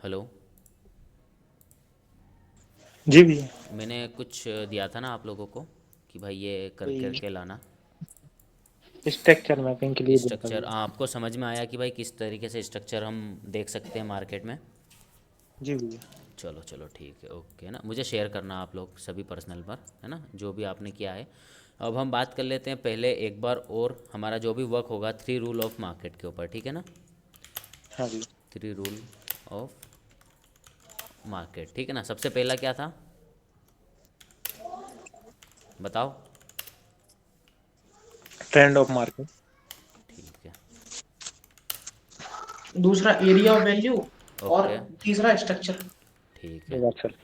Hello. जी भैया। मैंने कुछ दिया था ना आप लोगों को कि भाई ये कर वही करके लाना। स्ट्रक्चर मैपिंग के लिए दिया था स्ट्रक्चर भैया। आपको समझ में आया कि भाई किस तरीके से स्ट्रक्चर हम देख सकते हैं मार्केट में? जी भैया। चलो चलो ठीक है, ओके ना। मुझे शेयर करना आप लोग सभी पर्सनल पर, है ना, जो भी आपने किया है। अब हम बात कर लेते हैं पहले एक बार और हमारा जो भी वर्क होगा थ्री रूल ऑफ मार्केट के ऊपर, ठीक है ना। हाँ भैया। थ्री रूल ऑफ मार्केट, ठीक है ना। सबसे पहला क्या था, बताओ। Trend of market. ठीक है। दूसरा एरिया ऑफ वैल्यू और ओके। तीसरा स्ट्रक्चर। ठीक है। रिवर्सल।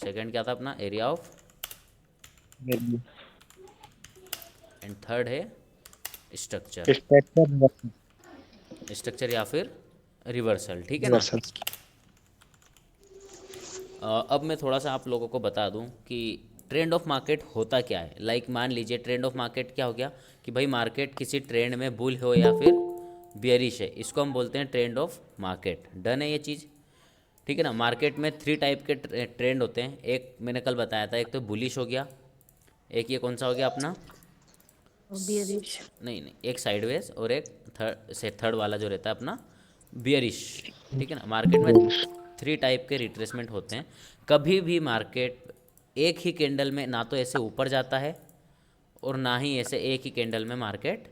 सेकंड क्या था अपना, एरिया ऑफ। एंड थर्ड है स्ट्रक्चर। Structure reversal. स्ट्रक्चर या फिर रिवर्सल, ठीक है ना। रिवर्सल। अब मैं थोड़ा सा आप लोगों को बता दूं कि ट्रेंड ऑफ मार्केट होता क्या है। लाइक मान लीजिए ट्रेंड ऑफ मार्केट क्या हो गया कि भाई मार्केट किसी ट्रेंड में बुल हो या फिर बियरिश है, इसको हम बोलते हैं ट्रेंड ऑफ मार्केट। डन है ये चीज़, ठीक है ना। मार्केट में थ्री टाइप के ट्रेंड होते हैं, एक मैंने कल बताया था, एक तो बुलिश हो गया, एक ये कौन सा हो गया अपना, बियरिश। नहीं नहीं, एक साइडवेज, और एक थर्ड वाला जो रहता है अपना बियरिश, ठीक है ना। मार्केट में bullish। थ्री टाइप के रिट्रेसमेंट होते हैं। कभी भी मार्केट एक ही कैंडल में ना तो ऐसे ऊपर जाता है और ना ही ऐसे एक ही कैंडल में मार्केट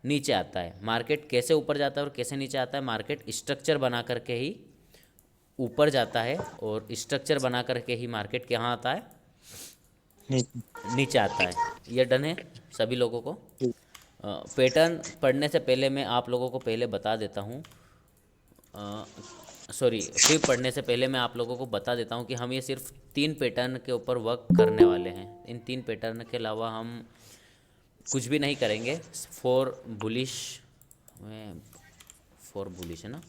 नीचे आता है। मार्केट कैसे ऊपर जाता है और कैसे नीचे आता है, मार्केट स्ट्रक्चर बना करके ही ऊपर जाता है, और स्ट्रक्चर बना करके ही मार्केट कहाँ आता है, नीचे। नीचे आता है। ये डन है सभी लोगों को। पैटर्न पढ़ने से पहले मैं आप लोगों को पहले बता देता हूँ, सॉरी, फिर पढ़ने से पहले मैं आप लोगों को बता देता हूँ कि हम ये सिर्फ तीन पैटर्न के ऊपर वर्क करने वाले हैं। इन तीन पैटर्न के अलावा हम कुछ भी नहीं करेंगे। फॉर बुलिश में, फॉर बुलिश है ना,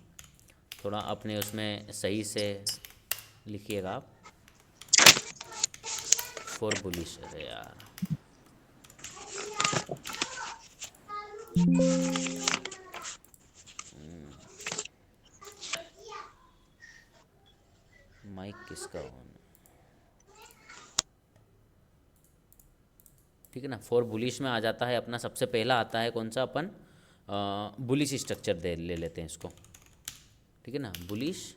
थोड़ा अपने उसमें सही से लिखिएगा आप। फॉर बुलिश, अरे यार, माइक किसका ऑन है, ठीक है ना। फॉर बुलिश में आ जाता है अपना, सबसे पहला आता है कौन सा, अपन बुलिश स्ट्रक्चर दे ले लेते हैं इसको, ठीक है ना। बुलिश,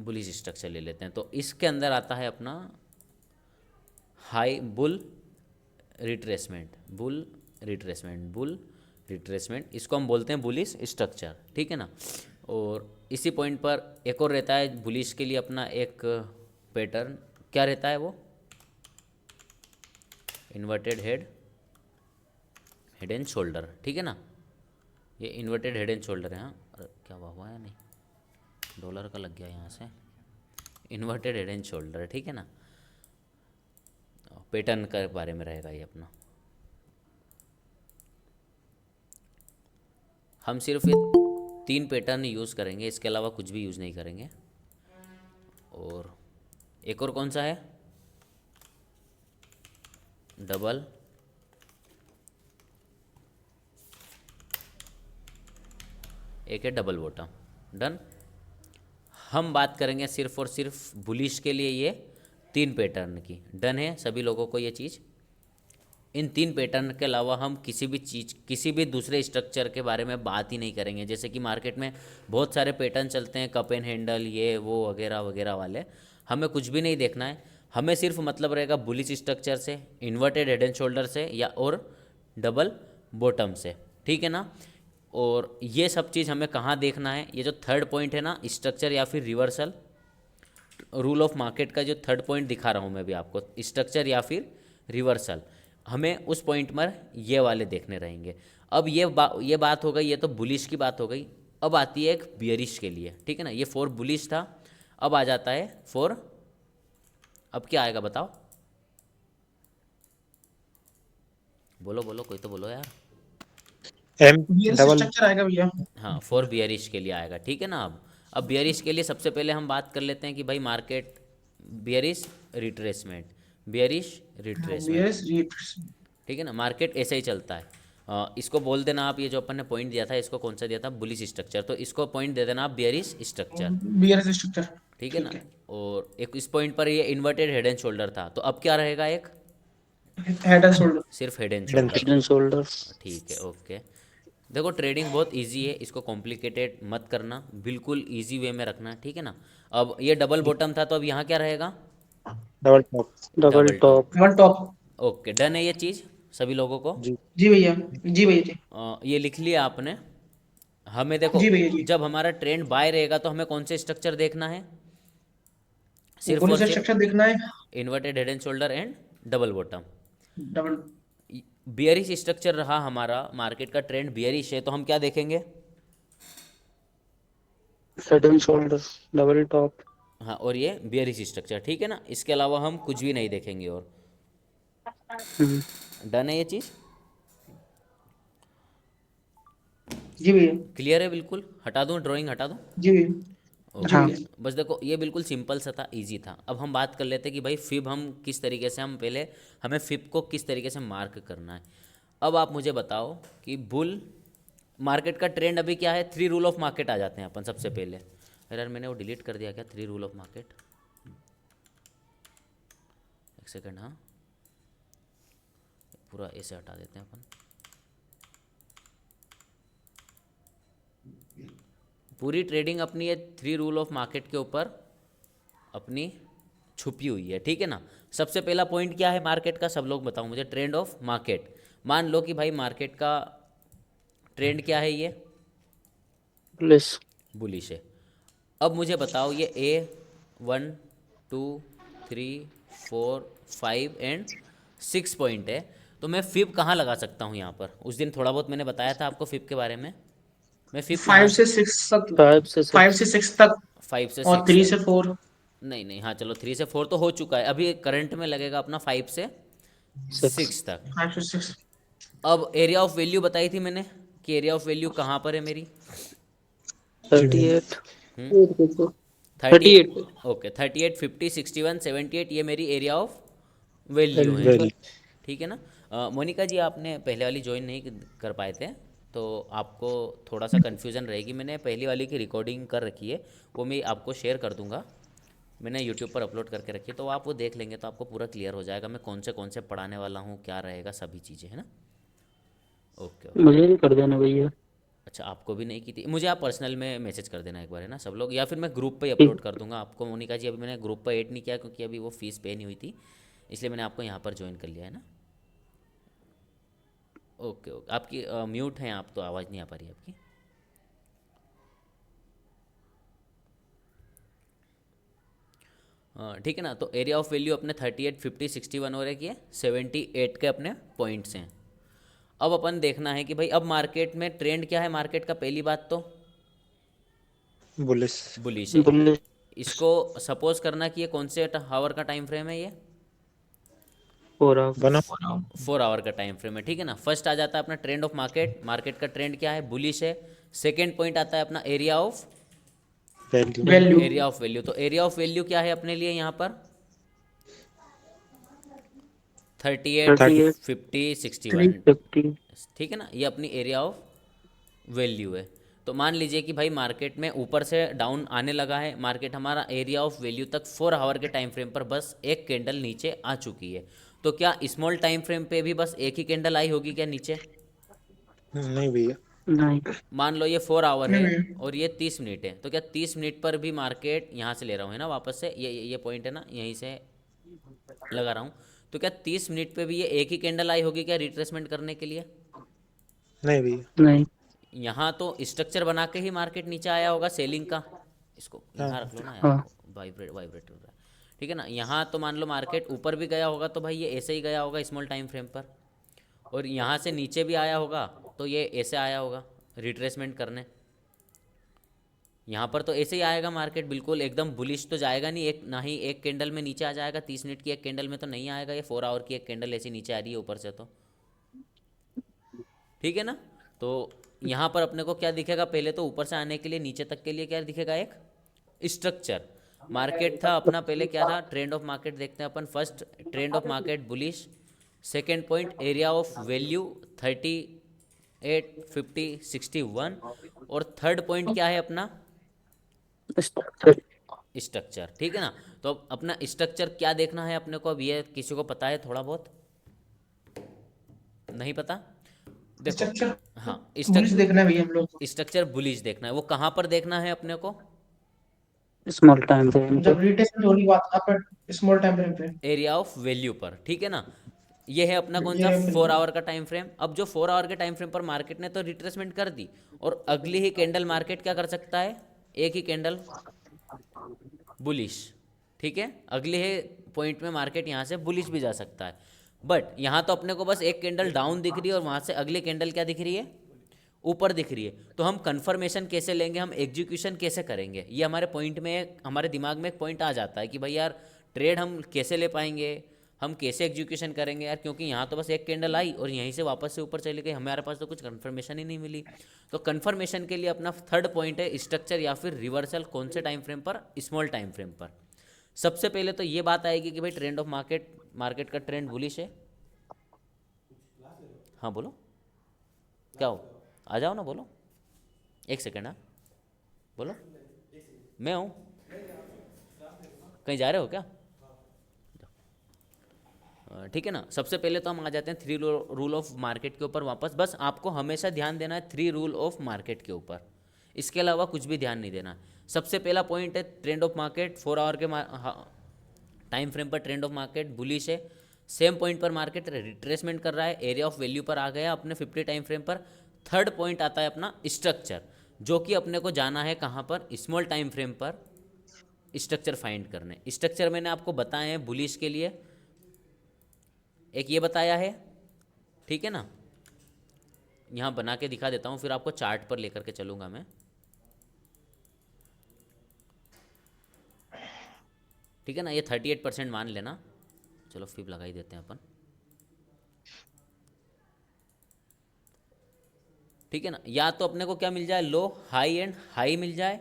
बुलिश स्ट्रक्चर ले लेते हैं, तो इसके अंदर आता है अपना high bull retracement, bull retracement, bull retracement, इसको हम बोलते हैं बुलिश स्ट्रक्चर, ठीक है ना। और इसी पॉइंट पर एक और रहता है बुलिश के लिए अपना एक पैटर्न, क्या रहता है वो, inverted head, head and shoulder, ठीक है ना। ये इन्वर्टेड हेड एंड शोल्डर है। हाँ, अरे क्या हुआ है, नहीं डॉलर का लग गया यहाँ से। इन्वर्टेड हेड एंड शोल्डर, ठीक है ना। पैटर्न के बारे में रहेगा ये अपना। हम सिर्फ ये तीन पैटर्न यूज़ करेंगे, इसके अलावा कुछ भी यूज़ नहीं करेंगे। और एक और कौन सा है, डबल, एक है डबल बॉटम। डन। हम बात करेंगे सिर्फ और सिर्फ बुलिश के लिए ये तीन पैटर्न की। डन है सभी लोगों को ये चीज़। इन तीन पैटर्न के अलावा हम किसी भी चीज़, किसी भी दूसरे स्ट्रक्चर के बारे में बात ही नहीं करेंगे। जैसे कि मार्केट में बहुत सारे पैटर्न चलते हैं, कप एंड हैंडल, ये वो वगैरह वगैरह वाले, हमें कुछ भी नहीं देखना है। हमें सिर्फ मतलब रहेगा बुलिश स्ट्रक्चर से, इन्वर्टेड हेड एंड शोल्डर से, या और डबल बॉटम से, ठीक है ना। और ये सब चीज़ हमें कहाँ देखना है, ये जो थर्ड पॉइंट है ना, स्ट्रक्चर या फिर रिवर्सल, रूल ऑफ मार्केट का जो थर्ड पॉइंट दिखा रहा हूँ मैं भी आपको, स्ट्रक्चर या फिर रिवर्सल, हमें उस पॉइंट पर ये वाले देखने रहेंगे। अब ये बात हो गई, ये तो बुलिश की बात हो गई। अब आती है एक बियरिश के लिए, ठीक है ना। ये फॉर बुलिश था, अब आ जाता है फॉर, अब क्या आएगा बताओ, बोलो बोलो, कोई तो बोलो यार। एम। Bearish double. स्ट्रक्चर आएगा भैया। हाँ, फॉर बियरिश के लिए आएगा, ठीक है ना। अब बियरिश के लिए सबसे पहले हम बात कर लेते हैं कि भाई मार्केट बियरिश रिट्रेसमेंट, बियरिश हाँ, रिट्रेसमेंट, बियरिश रीट्स। ठीक है ना। मार्केट ऐसे ही चलता है। इसको बोल देना आप, ये जो अपन ने पॉइंट दिया था इसको कौन सा दिया था, बुलिश स्ट्रक्चर, तो इसको पॉइंट दे देना आप बियरिश स्ट्रक्चर। Bearish structure. ठीक है ना। और एक इस पॉइंट पर ये इन्वर्टेड हेड एंड शोल्डर था, तो अब क्या रहेगा, एक हेड एंड शोल्डर। सिर्फ head and Head and shoulder. Head and shoulder. ठीक है, ओके। देखो ट्रेडिंग बहुत इजी है, इसको कॉम्प्लिकेटेड मत करना, बिल्कुल इजी वे में रखना, ठीक है ना। अब ये डबल बॉटम था, तो अब यहाँ क्या रहेगा, double top. Double double top. Top. Double top. Okay, done है ये चीज़ सभी लोगों को। जी। जी भैया, जी भैया जी। ये लिख लिया आपने। हमें देखो, जी भैया जी। जब हमारा ट्रेंड बाय रहेगा तो हमें कौन से स्ट्रक्चर देखना है, सिर्फ और बुलिश सिर्फ स्ट्रक्चर देखना है। Inverted head and shoulder and double bottom. Double. Bearish structure रहा हमारा, मार्केट का ट्रेंड बियरिश है, तो हम क्या देखेंगे, head and shoulder. Double top. हाँ, और ये बियरिश स्ट्रक्चर, ठीक है ना। इसके अलावा हम कुछ भी नहीं देखेंगे। और डन है ये चीज़, जी भैया, क्लियर है बिल्कुल। हटा दूँ, ड्राइंग हटा दूँ। जी भैया, जी ओके, भैया। बस देखो ये बिल्कुल सिंपल सा था, इजी था। अब हम बात कर लेते हैं कि भाई फिब हम किस तरीके से, हम पहले हमें फिब को किस तरीके से मार्क करना है। अब आप मुझे बताओ कि बुल मार्केट का ट्रेंड अभी क्या है, 3 रूल ऑफ मार्केट आ जाते हैं अपन सबसे पहले। अरे यार मैंने वो डिलीट कर दिया क्या, 3 रूल ऑफ मार्केट, एक सेकेंड, हाँ पूरा ऐसे हटा देते हैं अपन। पूरी ट्रेडिंग अपनी ये 3 रूल ऑफ मार्केट के ऊपर अपनी छुपी हुई है, ठीक है ना। सबसे पहला पॉइंट क्या है मार्केट का, सब लोग बताओ मुझे, ट्रेंड ऑफ मार्केट। मान लो कि भाई मार्केट का ट्रेंड क्या है, ये बुलिश। बुलिश है। अब मुझे बताओ ये A 1 2 3 4 5 एंड 6 पॉइंट है, तो मैं फिब कहाँ लगा सकता हूँ यहाँ पर। उस दिन थोड़ा बहुत मैंने बताया था आपको फिब के बारे में, मैं फिब 5 कहाँ, से 6 तक। 5 से 5 6। से 6 तक। 5 से और 6 3 तक। से 4। नहीं नहीं, हाँ चलो 3 से 4 तो हो चुका है, अभी करंट में लगेगा अपना 5 से 6। 6 तक। 5 से 6। अब एरिया ऑफ वैल्यू बताई थी मैंने कि एरिया ऑफ वैल्यू कहाँ पर है मेरी, 38। 38। 38। ओके, 38 50 61 78, ये मेरी एरिया ऑफ वैल्यू है, वेल। ठीक है ना। मोनिका जी आपने पहले वाली ज्वाइन नहीं कर पाए थे, तो आपको थोड़ा सा कन्फ्यूज़न रहेगी। मैंने पहली वाली की रिकॉर्डिंग कर रखी है, वो मैं आपको शेयर कर दूंगा, मैंने यूट्यूब पर अपलोड करके रखी है, तो आप वो देख लेंगे तो आपको पूरा क्लियर हो जाएगा मैं कौन से पढ़ाने वाला हूँ, क्या रहेगा, सभी चीज़ें, है ना। Okay okay. मुझे भी कर देना भैया। अच्छा, आपको भी नहीं की थी, मुझे आप पर्सनल में मैसेज कर देना एक बार, है ना सब लोग, या फिर मैं ग्रुप पे ही ठीक। अपलोड कर दूंगा आपको। मोनिका जी अभी मैंने ग्रुप पर ऐड नहीं किया क्योंकि अभी वो फीस पे नहीं हुई थी, इसलिए मैंने आपको यहाँ पर ज्वाइन कर लिया, है ना। ओके ओके, आपकी म्यूट हैं आप, तो आवाज़ नहीं आ पा रही आपकी। ठीक है ना। तो एरिया ऑफ वैल्यू अपने 38 50 61 हो रहे, 78 के अपने पॉइंट्स हैं। अब अपन देखना है कि भाई अब मार्केट में ट्रेंड क्या है, मार्केट का पहली बात तो बुलिश। बुलिश है। बुलिश। इसको सपोज करना कि ये कौन से हावर का टाइम फ्रेम है, ये 4 आवर। बना। 4 आवर का टाइम फ्रेम है, ठीक है ना। फर्स्ट आ जाता है अपना ट्रेंड ऑफ मार्केट, मार्केट का ट्रेंड क्या है, बुलिश है। सेकेंड पॉइंट आता है अपना area of value. Value. Area of value. तो एरिया ऑफ वैल्यू क्या है अपने लिए यहाँ पर, 38 38। 50 61, 50। ठीक है ना, ये अपनी एरिया ऑफ वैल्यू है। तो मान लीजिए कि भाई मार्केट में ऊपर से डाउन आने लगा है, मार्केट हमारा एरिया ऑफ वैल्यू तक 4 आवर के टाइम फ्रेम पर बस एक कैंडल नीचे आ चुकी है। तो क्या स्मॉल टाइम फ्रेम पे भी बस एक ही कैंडल आई होगी क्या नीचे, नहीं भैया। नहीं। मान लो ये 4 आवर नहीं है भैया। और ये 30 मिनट है, तो क्या 30 मिनट पर भी मार्केट यहाँ से ले रहा हूँ, है ना, वापस से ये पॉइंट है ना, यहीं से लगा रहा हूँ, तो क्या 30 मिनट पे भी ये एक ही कैंडल आई होगी क्या रिट्रेसमेंट करने के लिए। नहीं भैया। नहीं। यहाँ तो स्ट्रक्चर बना के ही मार्केट नीचे आया होगा सेलिंग का, इसको यहाँ रख लो ना यार, हाँ। वाइब्रेट हो रहा है, ठीक है ना। यहाँ तो मान लो मार्केट ऊपर भी गया होगा, तो भाई ये ऐसे ही गया होगा स्मॉल टाइम फ्रेम पर, और यहाँ से नीचे भी आया होगा तो ये ऐसे आया होगा रिट्रेसमेंट करने। यहाँ पर तो ऐसे ही आएगा मार्केट, बिल्कुल एकदम बुलिश तो जाएगा नहीं, एक ना ही एक कैंडल में नीचे आ जाएगा, 30 मिनट की एक कैंडल में तो नहीं आएगा, ये 4 आवर की एक कैंडल ऐसी नीचे आ रही है ऊपर से, तो ठीक है ना। तो यहाँ पर अपने को क्या दिखेगा, पहले तो ऊपर से आने के लिए नीचे तक के लिए क्या दिखेगा, एक स्ट्रक्चर। मार्केट था अपना पहले क्या था, ट्रेंड ऑफ मार्केट देखते हैं अपन। First trend of market bullish, second point area of value 30 8, 50, 61। और थर्ड पॉइंट क्या है अपना? स्ट्रक्चर। स्ट्रक्चर, ठीक है ना। तो अब अपना स्ट्रक्चर क्या देखना है अपने को? अब ये किसी को पता है थोड़ा बहुत? नहीं पता? देखो, स्ट्रक्चर हाँ, बुलिश देखना है भैया हम लोग को। स्ट्रक्चर बुलिश देखना है। वो कहाँ पर देखना है अपने को? स्मॉल टाइम फ्रेम पे। जब रिटेस्टमेंट होने की बात आप स्मॉल टाइम फ्रेम पे। एरिया ऑफ वैल्यू पर, ठीक है ना। ये है अपना कौन सा? ये 4 आवर का टाइम फ्रेम। अब जो 4 आवर के टाइम फ्रेम पर मार्केट ने तो रिट्रेसमेंट कर दी, और अगली ही कैंडल मार्केट क्या कर सकता है? एक ही कैंडल बुलिश, ठीक है। अगले ही पॉइंट में मार्केट यहाँ से बुलिश भी जा सकता है। बट यहाँ तो अपने को बस एक कैंडल डाउन दिख रही है, और वहाँ से अगली कैंडल क्या दिख रही है? ऊपर दिख रही है। तो हम कंफर्मेशन कैसे लेंगे, हम एग्जीक्यूशन कैसे करेंगे? ये हमारे पॉइंट में, हमारे दिमाग में एक पॉइंट आ जाता है कि भाई यार, ट्रेड हम कैसे ले पाएंगे, हम कैसे एग्जीक्यूशन करेंगे यार, क्योंकि यहाँ तो बस एक कैंडल आई और यहीं से वापस से ऊपर चली गई, हमारे पास तो कुछ कंफर्मेशन ही नहीं मिली। तो कंफर्मेशन के लिए अपना थर्ड पॉइंट है स्ट्रक्चर या फिर रिवर्सल। कौन से टाइम फ्रेम पर? स्मॉल टाइम फ्रेम पर। सबसे पहले तो ये बात आएगी कि भाई ट्रेंड ऑफ मार्केट का ट्रेंड बुलिश है। हाँ बोलो, क्या हो? आ जाओ ना, बोलो। एक सेकेंड, हाँ बोलो। मैं हूँ, कहीं जा रहे हो क्या? ठीक है ना। सबसे पहले तो हम आ जाते हैं 3 रूल ऑफ मार्केट के ऊपर वापस। बस आपको हमेशा ध्यान देना है 3 रूल ऑफ मार्केट के ऊपर, इसके अलावा कुछ भी ध्यान नहीं देना। सबसे पहला पॉइंट है ट्रेंड ऑफ मार्केट 4 आवर के टाइम फ्रेम पर ट्रेंड ऑफ मार्केट बुलिश है। सेम पॉइंट पर मार्केट रिट्रेसमेंट कर रहा है, एरिया ऑफ वैल्यू पर आ गया अपने 50 टाइम फ्रेम पर। थर्ड पॉइंट आता है अपना स्ट्रक्चर, जो कि अपने को जाना है कहाँ पर? स्मॉल टाइम फ्रेम पर स्ट्रक्चर फाइंड करने। स्ट्रक्चर मैंने आपको बताए हैं बुलिश के लिए, एक ये बताया है, ठीक है ना। यहाँ बना के दिखा देता हूँ, फिर आपको चार्ट पर लेकर के चलूँगा मैं, ठीक है ना। ये 38% मान लेना। चलो फिर लगा ही देते हैं अपन, ठीक है ना। या तो अपने को क्या मिल जाए? लो, हाई एंड हाई मिल जाए,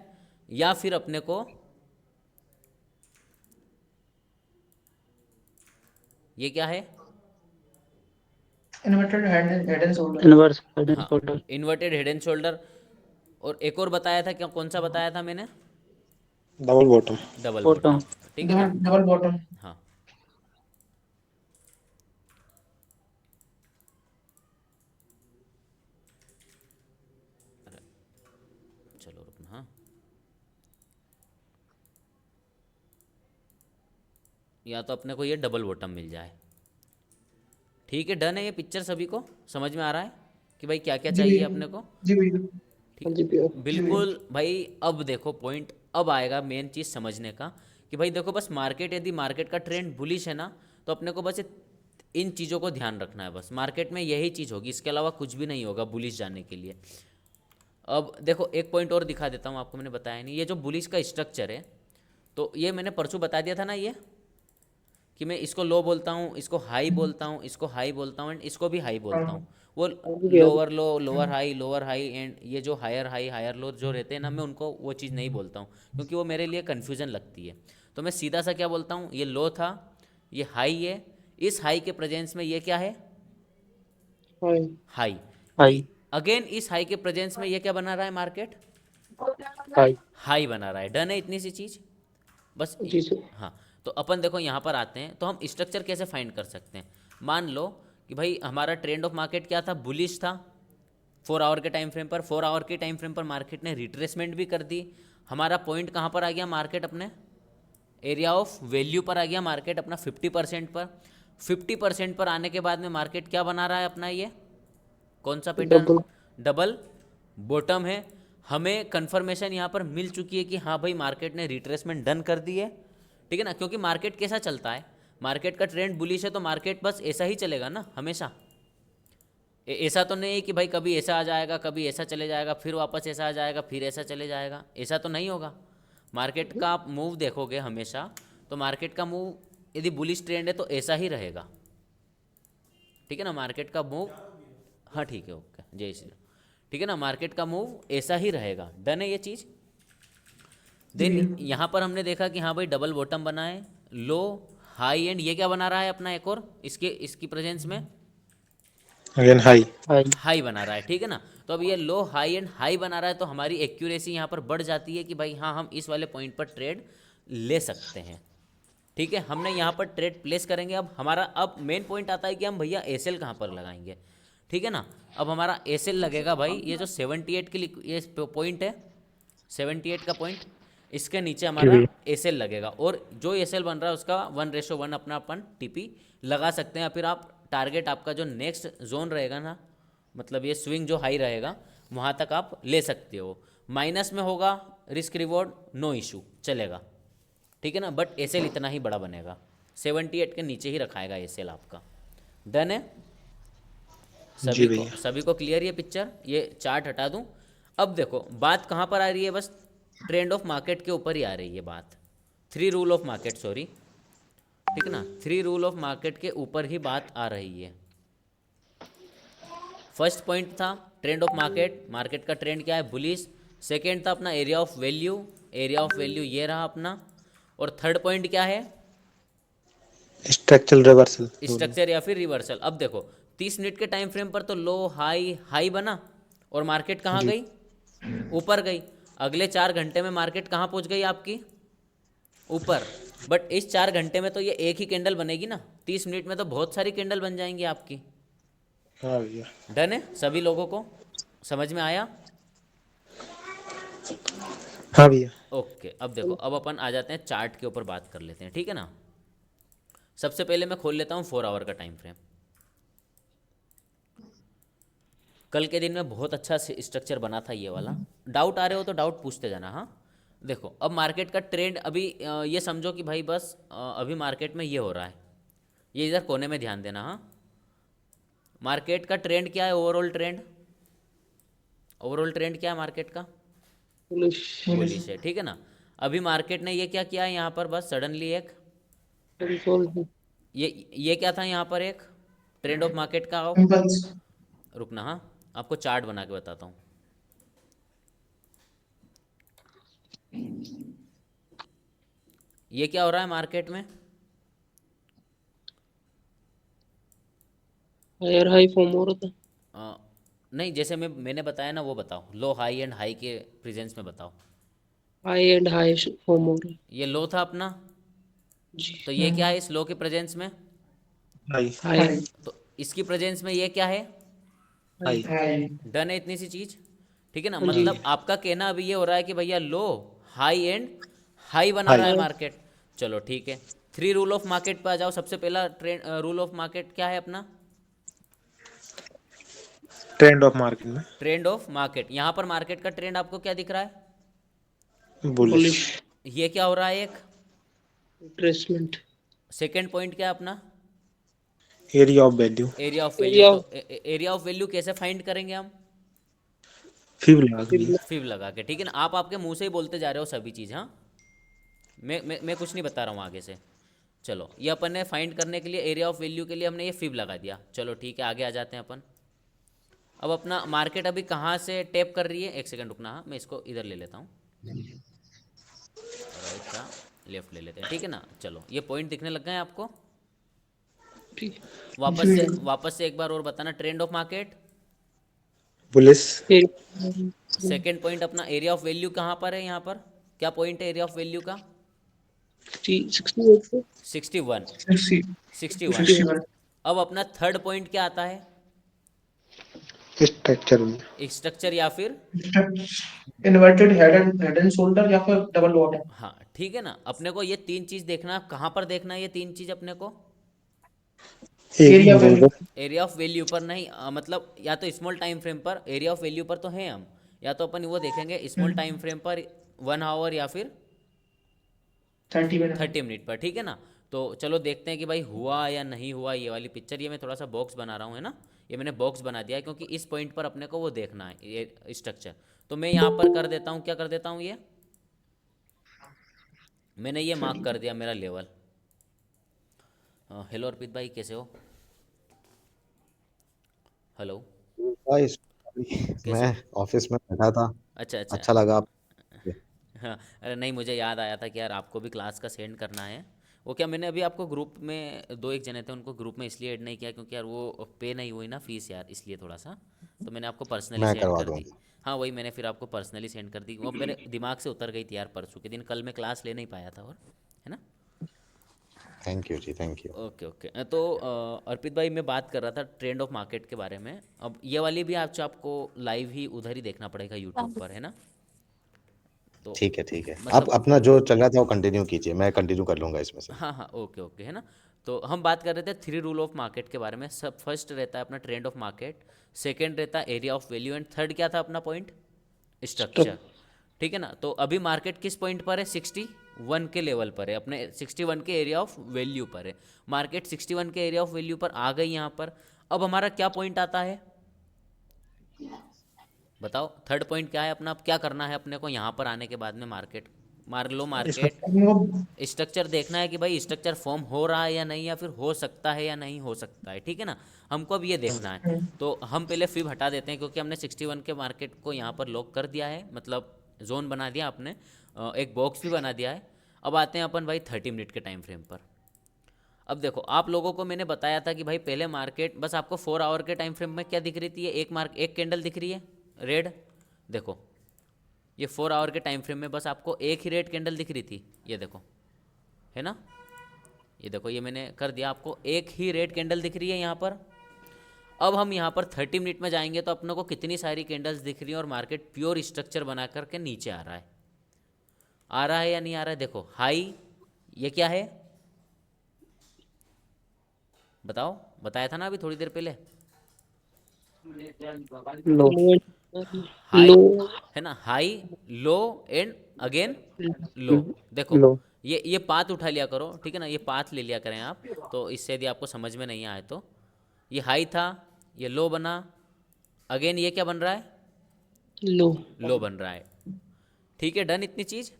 या फिर अपने को ये क्या है? Inverted head and shoulder. Inverse head and हाँ, shoulder. Inverted head and shoulder. और एक और बताया था क्या? कौन सा बताया था मैंने? Double bottom. Double bottom. Bottom, ठीक है ना। Double bottom. हाँ, चलो रुकना, हाँ। या तो अपने को ये डबल बॉटम मिल जाए, ठीक है। डन है ये पिक्चर, सभी को समझ में आ रहा है कि भाई क्या क्या जी चाहिए भैया। अपने को? जी भैया। ठीक जी भैया। है, बिल्कुल भाई। अब देखो पॉइंट, अब आएगा मेन चीज़ समझने का कि भाई देखो, बस मार्केट, यदि मार्केट का ट्रेंड बुलिश है ना, तो अपने को बस इन चीज़ों को ध्यान रखना है। बस मार्केट में यही चीज़ होगी, इसके अलावा कुछ भी नहीं होगा बुलिश जाने के लिए। अब देखो एक पॉइंट और दिखा देता हूँ आपको, मैंने बताया नहीं। ये जो बुलिश का स्ट्रक्चर है, तो ये मैंने परसों बता दिया था ना, ये कि मैं इसको लो बोलता हूँ, इसको हाई बोलता हूँ, इसको हाई बोलता हूँ, एंड इसको भी हाई बोलता हूँ। वो lower low, lower high, and ये जो हायर हाई हायर लो जो रहते हैं ना, मैं उनको वो चीज़ नहीं बोलता हूँ, क्योंकि वो मेरे लिए कन्फ्यूज़न लगती है। तो मैं सीधा सा क्या बोलता हूँ? ये लो था, ये हाई है, इस हाई के प्रेजेंस में ये क्या है? हाई। हाई। अगेन इस हाई के प्रेजेंस में ये क्या बना रहा है मार्केट? हाई। हाई बना रहा है। डन है इतनी सी चीज़ बस। जी सर। हाँ, तो अपन देखो यहाँ पर आते हैं, तो हम स्ट्रक्चर कैसे फाइंड कर सकते हैं? मान लो कि भाई हमारा ट्रेंड ऑफ मार्केट क्या था? बुलिश था 4 आवर के टाइम फ्रेम पर। 4 आवर के टाइम फ्रेम पर मार्केट ने रिट्रेसमेंट भी कर दी। हमारा पॉइंट कहाँ पर आ गया? मार्केट अपने एरिया ऑफ वैल्यू पर आ गया मार्केट अपना 50% पर। 50% पर आने के बाद में मार्केट क्या बना रहा है अपना? ये कौन सा पैटर्न? डबल बॉटम है। हमें कंफर्मेशन यहाँ पर मिल चुकी है कि हाँ भाई मार्केट ने रिट्रेसमेंट डन कर दी है, ठीक है ना। क्योंकि मार्केट कैसा चलता है? मार्केट का ट्रेंड बुलिश है, तो मार्केट बस ऐसा ही चलेगा ना हमेशा। ऐसा तो नहीं है कि भाई कभी ऐसा आ जाएगा, कभी ऐसा चले जाएगा, फिर वापस ऐसा आ जाएगा, फिर ऐसा चले जाएगा, ऐसा तो नहीं होगा। मार्केट का आप मूव देखोगे हमेशा, तो मार्केट का मूव यदि बुलिश ट्रेंड है तो ऐसा ही रहेगा, ठीक है ना। मार्केट का मूव, हाँ ठीक है, ओके, जय श्री राम, ठीक है ना। मार्केट का मूव ऐसा ही रहेगा। डन है ये चीज़। देन यहाँ पर हमने देखा कि हाँ भाई डबल बॉटम बना है, लो हाई एंड ये क्या बना रहा है अपना? एक और इसकी प्रेजेंस में अगेन हाई। हाई। हाई बना रहा है, ठीक है ना। तो अब ये लो हाई एंड हाई बना रहा है, तो हमारी एक्यूरेसी यहाँ पर बढ़ जाती है कि भाई हाँ हम इस वाले पॉइंट पर ट्रेड ले सकते हैं, ठीक है। हमने यहाँ पर ट्रेड प्लेस करेंगे। अब हमारा अब मेन पॉइंट आता है कि हम भैया एसएल कहाँ पर लगाएंगे, ठीक है ना। अब हमारा एसएल लगेगा भाई ये जो 78 के लिए ये पॉइंट है, 78 का पॉइंट, इसके नीचे हमारा एसएल लगेगा। और जो एसएल बन रहा है उसका 1:1 अपना अपन टीपी लगा सकते हैं। या फिर आप टारगेट आपका जो नेक्स्ट जोन रहेगा ना, मतलब ये स्विंग जो हाई रहेगा वहाँ तक आप ले सकते हो। माइनस में होगा रिस्क रिवॉर्ड नो इशू चलेगा, ठीक है ना। बट एसएल इतना ही बड़ा बनेगा, 78 के नीचे ही रखाएगा एसएल आपका। डन है जी सभी को, भैया। सभी को क्लियर ये पिक्चर, ये चार्ट हटा दूं। अब देखो बात कहाँ पर आ रही है, बस ट्रेंड ऑफ मार्केट के ऊपर ही आ रही है बात, 3 रूल ऑफ मार्केट, सॉरी, ठीक है ना। 3 रूल ऑफ मार्केट के ऊपर ही बात आ रही है। फर्स्ट पॉइंट था ट्रेंड ऑफ मार्केट, मार्केट का ट्रेंड क्या है, बुलिश। सेकेंड था अपना area of value, area of value ये रहा अपना। और थर्ड पॉइंट क्या है, स्ट्रक्चरल रिवर्सल। स्ट्रक्चर या फिर रिवर्सल। अब देखो 30 मिनट के टाइम फ्रेम पर तो लो हाई हाई बना और मार्केट कहाँ जी। गई, ऊपर गई। अगले 4 घंटे में मार्केट कहाँ पहुँच गई आपकी, ऊपर। बट इस 4 घंटे में तो ये एक ही कैंडल बनेगी ना, 30 मिनट में तो बहुत सारी कैंडल बन जाएंगी आपकी। हाँ भैया। डन है सभी लोगों को, समझ में आया। हाँ भैया। ओके अब देखो, अब अपन आ जाते हैं चार्ट के ऊपर बात कर लेते हैं, ठीक है ना। सबसे पहले मैं खोल लेता हूँ 4 आवर का टाइम फ्रेम। कल के दिन में बहुत अच्छा स्ट्रक्चर बना था ये वाला। डाउट आ रहे हो तो डाउट पूछते जाना। हाँ देखो अब मार्केट का ट्रेंड अभी ये समझो कि भाई बस अभी मार्केट में ये हो रहा है, ये इधर कोने में ध्यान देना। हाँ मार्केट का ट्रेंड क्या है, ओवरऑल ट्रेंड, ओवरऑल ट्रेंड क्या है मार्केट का, बुलिश है, ठीक है ना। अभी मार्केट ने ये क्या किया है यहाँ पर, बस सडनली एक ये क्या था यहाँ पर, एक ट्रेंड ऑफ मार्केट का आओ, इम्पल्स। रुकना। हाँ आपको चार्ट बना के बताता हूँ। ये क्या हो रहा है मार्केट में, हायर हाई फॉर्म हो रहा था। अ, नहीं जैसे मैंने बताया ना वो बताओ, लो हाई एंड हाई के प्रेजेंस में बताओ। हाई एंड हाई फॉर्म हो रहा है। ये लो था अपना, जी। तो ये क्या है इस लो के प्रेजेंस में, हाई। हाई तो इसकी प्रेजेंस में ये क्या है, हाई। हाई। डन है इतनी सी चीज, ठीक है ना। हाँ जी। मतलब आपका कहना अभी ये हो रहा है कि भैया लो हाई एंड हाई बना हाई। रहा है मार्केट। चलो ठीक है, 3 रूल ऑफ मार्केट पे आ जाओ। सबसे पहला ट्रेंड रूल ऑफ मार्केट क्या है अपना, ट्रेंड ऑफ मार्केट में ट्रेंड ऑफ मार्केट। यहाँ पर मार्केट का ट्रेंड आपको क्या दिख रहा है, बुलिश। बुलिश ये क्या हो रहा है एक। रिट्रेसमेंट। सेकेंड पॉइंट क्या है अपना, area of value. Area of value. Area तो एरिया ऑफ वैल्यू कैसे फाइंड करेंगे हम, फिब लगा के भैया। फिब लगा के, ठीक है ना। आप आपके मुंह से ही बोलते जा रहे हो सभी चीज़। हाँ मैं कुछ नहीं बता रहा हूँ आगे से। चलो ये अपन ने फाइंड करने के लिए एरिया ऑफ वैल्यू के लिए हमने ये फिब लगा दिया। चलो ठीक है आगे आ जाते हैं अपन। अब अपना मार्केट अभी कहाँ से टैप कर रही है, एक सेकंड रुकना। हाँ मैं इसको इधर ले लेता हूँ, राइट का लेफ्ट ले लेते हैं, ठीक है ना। चलो ये पॉइंट दिखने लग गए हैं आपको। ठीक। वापस से एक बार और बताना, trend of market. Bullish. Second point अपना एरिया ऑफ वैल्यू कहाँ पर है, यहाँ पर क्या पॉइंट है एरिया ऑफ वैल्यू का, 68 61, 60 61। 61। अब अपना थर्ड पॉइंट क्या आता है, स्ट्रक्चर। स्ट्रक्चर या फिर, इन्वर्टेड हेड एंड शोल्डर या फिर डबल बॉटम। हाँ ठीक है ना। अपने को ये 3 चीज़ देखना है, कहाँ पर देखना है ये 3 चीज़ अपने को, area value. Area of value पर नहीं, मतलब या तो स्मॉल टाइम फ्रेम पर, एरिया ऑफ वैल्यू पर तो हैं हम, या तो अपन वो देखेंगे स्मॉल टाइम फ्रेम पर 1 आवर या फिर 30 मिनट। 30 मिनट पर, ठीक है ना। तो चलो देखते हैं कि भाई हुआ या नहीं हुआ ये वाली पिक्चर। ये मैं थोड़ा सा बॉक्स बना रहा हूँ, है ना, ये मैंने बॉक्स बना दिया है क्योंकि इस पॉइंट पर अपने को वो देखना है ये स्ट्रक्चर। तो मैं यहाँ पर कर देता हूँ, क्या कर देता हूँ, ये मैंने ये मार्क कर दिया मेरा लेवल। हेलो अर्पित भाई कैसे हो, हेलो भाई कैसे मैं हो। ऑफिस में बैठा था। अच्छा अच्छा। अच्छा लगा आप। हाँ अरे नहीं मुझे याद आया था कि यार आपको भी क्लास का सेंड करना है, वो क्या, मैंने अभी आपको ग्रुप में दो एक जने थे, उनको ग्रुप में इसलिए ऐड नहीं किया क्योंकि यार वो पे नहीं हुई ना फीस यार, इसलिए थोड़ा सा, तो मैंने आपको पर्सनली मैं सेंड करवा कर दी। दूंगा। हाँ वही, मैंने फिर आपको पर्सनली सेंड कर दी, वो मेरे दिमाग से उतर गई थी यार परसों के दिन, कल मैं क्लास ले नहीं पाया था, और है ना। थैंक यू जी, थैंक यू। ओके ओके, तो अर्पित भाई मैं बात कर रहा था ट्रेंड ऑफ मार्केट के बारे में। अब ये वाली भी आपको लाइव ही उधर ही देखना पड़ेगा यूट्यूब पर, है ना। तो ठीक है ठीक है, आप मतलब अपना जो चल रहा था वो कंटिन्यू कीजिए, मैं कंटिन्यू कर लूंगा इसमें से। हाँ हाँ ओके ओके, है ना। तो हम बात कर रहे थे 3 रूल ऑफ मार्केट के बारे में। सब फर्स्ट रहता है अपना ट्रेंड ऑफ मार्केट, सेकंड रहता है area of value, and third क्या था अपना पॉइंट, स्ट्रक्चर। ठीक है ना। तो अभी मार्केट किस पॉइंट पर है, 61 के लेवल पर है, अपने 61 के एरिया ऑफ वैल्यू पर है। मार्केट 61 के एरिया ऑफ वैल्यू पर आ गई यहाँ पर। अब हमारा क्या पॉइंट आता है, बताओ थर्ड पॉइंट क्या है अपना, अब क्या करना है अपने को यहाँ पर आने के बाद में। मार्केट मान लो, मार्केट स्ट्रक्चर देखना है कि भाई स्ट्रक्चर फॉर्म हो रहा है या नहीं, या फिर हो सकता है या नहीं हो सकता है, ठीक है ना। हमको अब ये देखना है। तो हम पहले फिब हटा देते हैं क्योंकि हमने 61 के मार्केट को यहाँ पर लॉक कर दिया है, मतलब जोन बना दिया आपने, एक बॉक्स भी बना दिया है। अब आते हैं अपन भाई 30 मिनट के टाइम फ्रेम पर। अब देखो आप लोगों को मैंने बताया था कि भाई पहले मार्केट बस आपको 4 आवर के टाइम फ्रेम में क्या दिख रही थी, ये एक कैंडल दिख रही है रेड। देखो ये 4 आवर के टाइम फ्रेम में बस आपको एक ही रेड कैंडल दिख रही थी, ये देखो, है ना। ये देखो ये मैंने कर दिया, आपको एक ही रेड कैंडल दिख रही है यहाँ पर। अब हम यहाँ पर 30 मिनट में जाएंगे तो अपने को कितनी सारी कैंडल्स दिख रही हैं, और मार्केट प्योर स्ट्रक्चर बना करके नीचे आ रहा है या नहीं आ रहा है। देखो हाई, ये क्या है बताओ, बताया था ना अभी थोड़ी देर पहले, लो हाई लो है ना, हाई लो एंड अगेन लो। देखो लो ये पाथ उठा लिया करो, ठीक है ना, ये पाथ ले लिया करें आप, तो इससे यदि आपको समझ में नहीं आए तो ये हाई था, ये लो बना, अगेन ये क्या बन रहा है, लो बन रहा है। ठीक है डन, इतनी चीज।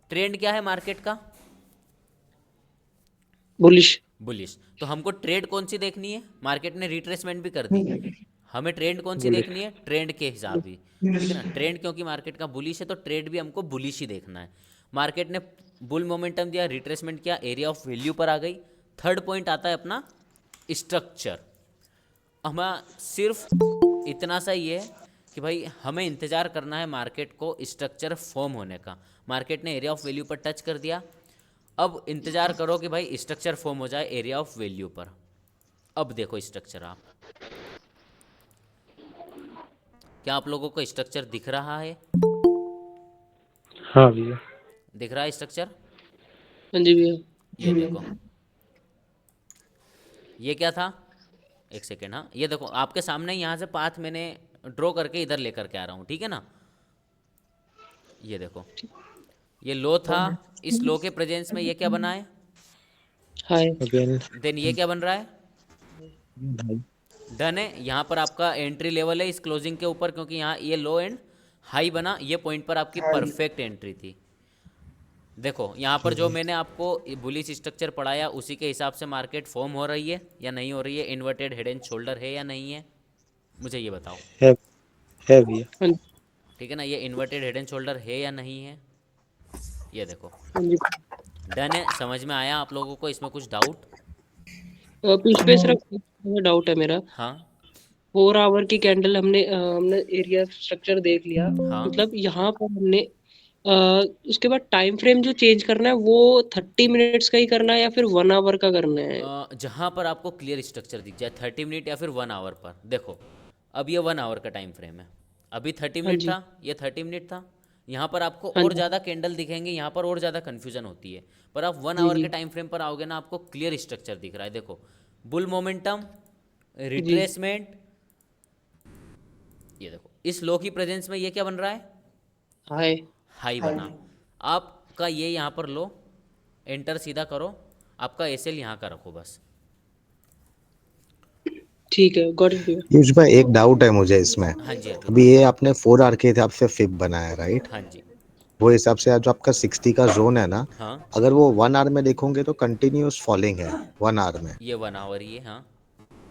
ट्रेंड क्या है मार्केट का, बुलिश। बुलिश। तो हमको ट्रेड कौन सी देखनी है, मार्केट ने रिट्रेसमेंट भी कर दी, हमें ट्रेंड कौन सी देखनी है, ट्रेंड के हिसाब ही, ठीक है ना। ट्रेंड क्योंकि मार्केट का बुलिश है तो ट्रेड भी हमको बुलिश ही देखना है। मार्केट ने बुल मोमेंटम दिया, रिट्रेसमेंट किया, एरिया ऑफ वैल्यू पर आ गई। थर्ड पॉइंट आता है अपना स्ट्रक्चर। हमें सिर्फ इतना सा ही है कि भाई हमें इंतज़ार करना है मार्केट को स्ट्रक्चर फॉर्म होने का। मार्केट ने एरिया ऑफ वैल्यू पर टच कर दिया, अब इंतज़ार करो कि भाई स्ट्रक्चर फॉर्म हो जाए एरिया ऑफ वैल्यू पर। अब देखो स्ट्रक्चर, आप क्या आप लोगों को स्ट्रक्चर दिख रहा है, हाँ भैया। दिख रहा है स्ट्रक्चर। हाँ जी भैया। ये देखो ये क्या था, एक सेकेंड, हाँ ये देखो आपके सामने यहाँ से पाथ मैंने ड्रॉ करके इधर लेकर के आ रहा हूँ, ठीक है ना। ये देखो ये लो था, इस लो के प्रेजेंस में ये क्या बना है, हाय। अगेन देन ये क्या बन रहा है, डन है। यहाँ पर आपका एंट्री लेवल है इस क्लोजिंग के ऊपर, क्योंकि यहाँ ये लो एंड हाई बना, ये पॉइंट पर आपकी परफेक्ट एंट्री थी। देखो यहाँ पर जो मैंने आपको बुलिश स्ट्रक्चर पढ़ाया उसी के हिसाब से मार्केट फॉर्म हो रही है या नहीं हो रही है, इन्वर्टेड हेड एंड शोल्डर है या नहीं है, मुझे ये बताओ। है भैया। हाँ ठीक है ना, ये इन्वर्टेड हेड एंड शोल्डर है या नहीं है, ये देखो जी। डन है। समझ में आया आप लोगों को, इसमें कुछ डाउट। इस पे सिर्फ डाउट है मेरा। हाँ 4 आवर की कैंडल हमने एरिया स्ट्रक्चर देख लिया, हाँ मतलब यहाँ पर हमने अ, उसके बाद टाइम फ्रेम जो चेंज करना है वो 30 मिनट्स का ही करना है या फिर 1 आवर का करना है। जहाँ पर आपको क्लियर स्ट्रक्चर दिख जाए 30 मिनट या फिर 1 आवर पर। देखो अब ये 1 आवर का टाइम फ्रेम है, अभी 30 हाँ मिनट जी। था, ये 30 मिनट था। यहाँ पर आपको हाँ और जी। ज़्यादा कैंडल दिखेंगे, यहाँ पर और ज़्यादा कन्फ्यूजन होती है, पर आप 1 जी आवर जी के टाइम फ्रेम पर आओगे ना, आपको क्लियर स्ट्रक्चर दिख रहा है। देखो बुल मोमेंटम, जी। रिट्रेसमेंट, ये देखो इस लो की प्रेजेंस में ये क्या बन रहा है, हाय। हाई बना। आपका ये यहाँ पर लो, एंटर सीधा करो, आपका एसएल यहाँ का रखो बस। ठीक है, गॉट इट भैया। पीयूष भाई एक डाउट है मुझे इसमें। हाँ जी अर्पित अभी भाई। ये आपने 4 आर के हिसाब से फिब बनाया राइट, हाँ जी। वो हिसाब से जो आपका 60 का जोन है ना, हाँ अगर वो 1 आवर में देखोगे तो कंटिन्यूअस फॉलिंग है 1 आवर में। ये 1 आवर ही है, हाँ।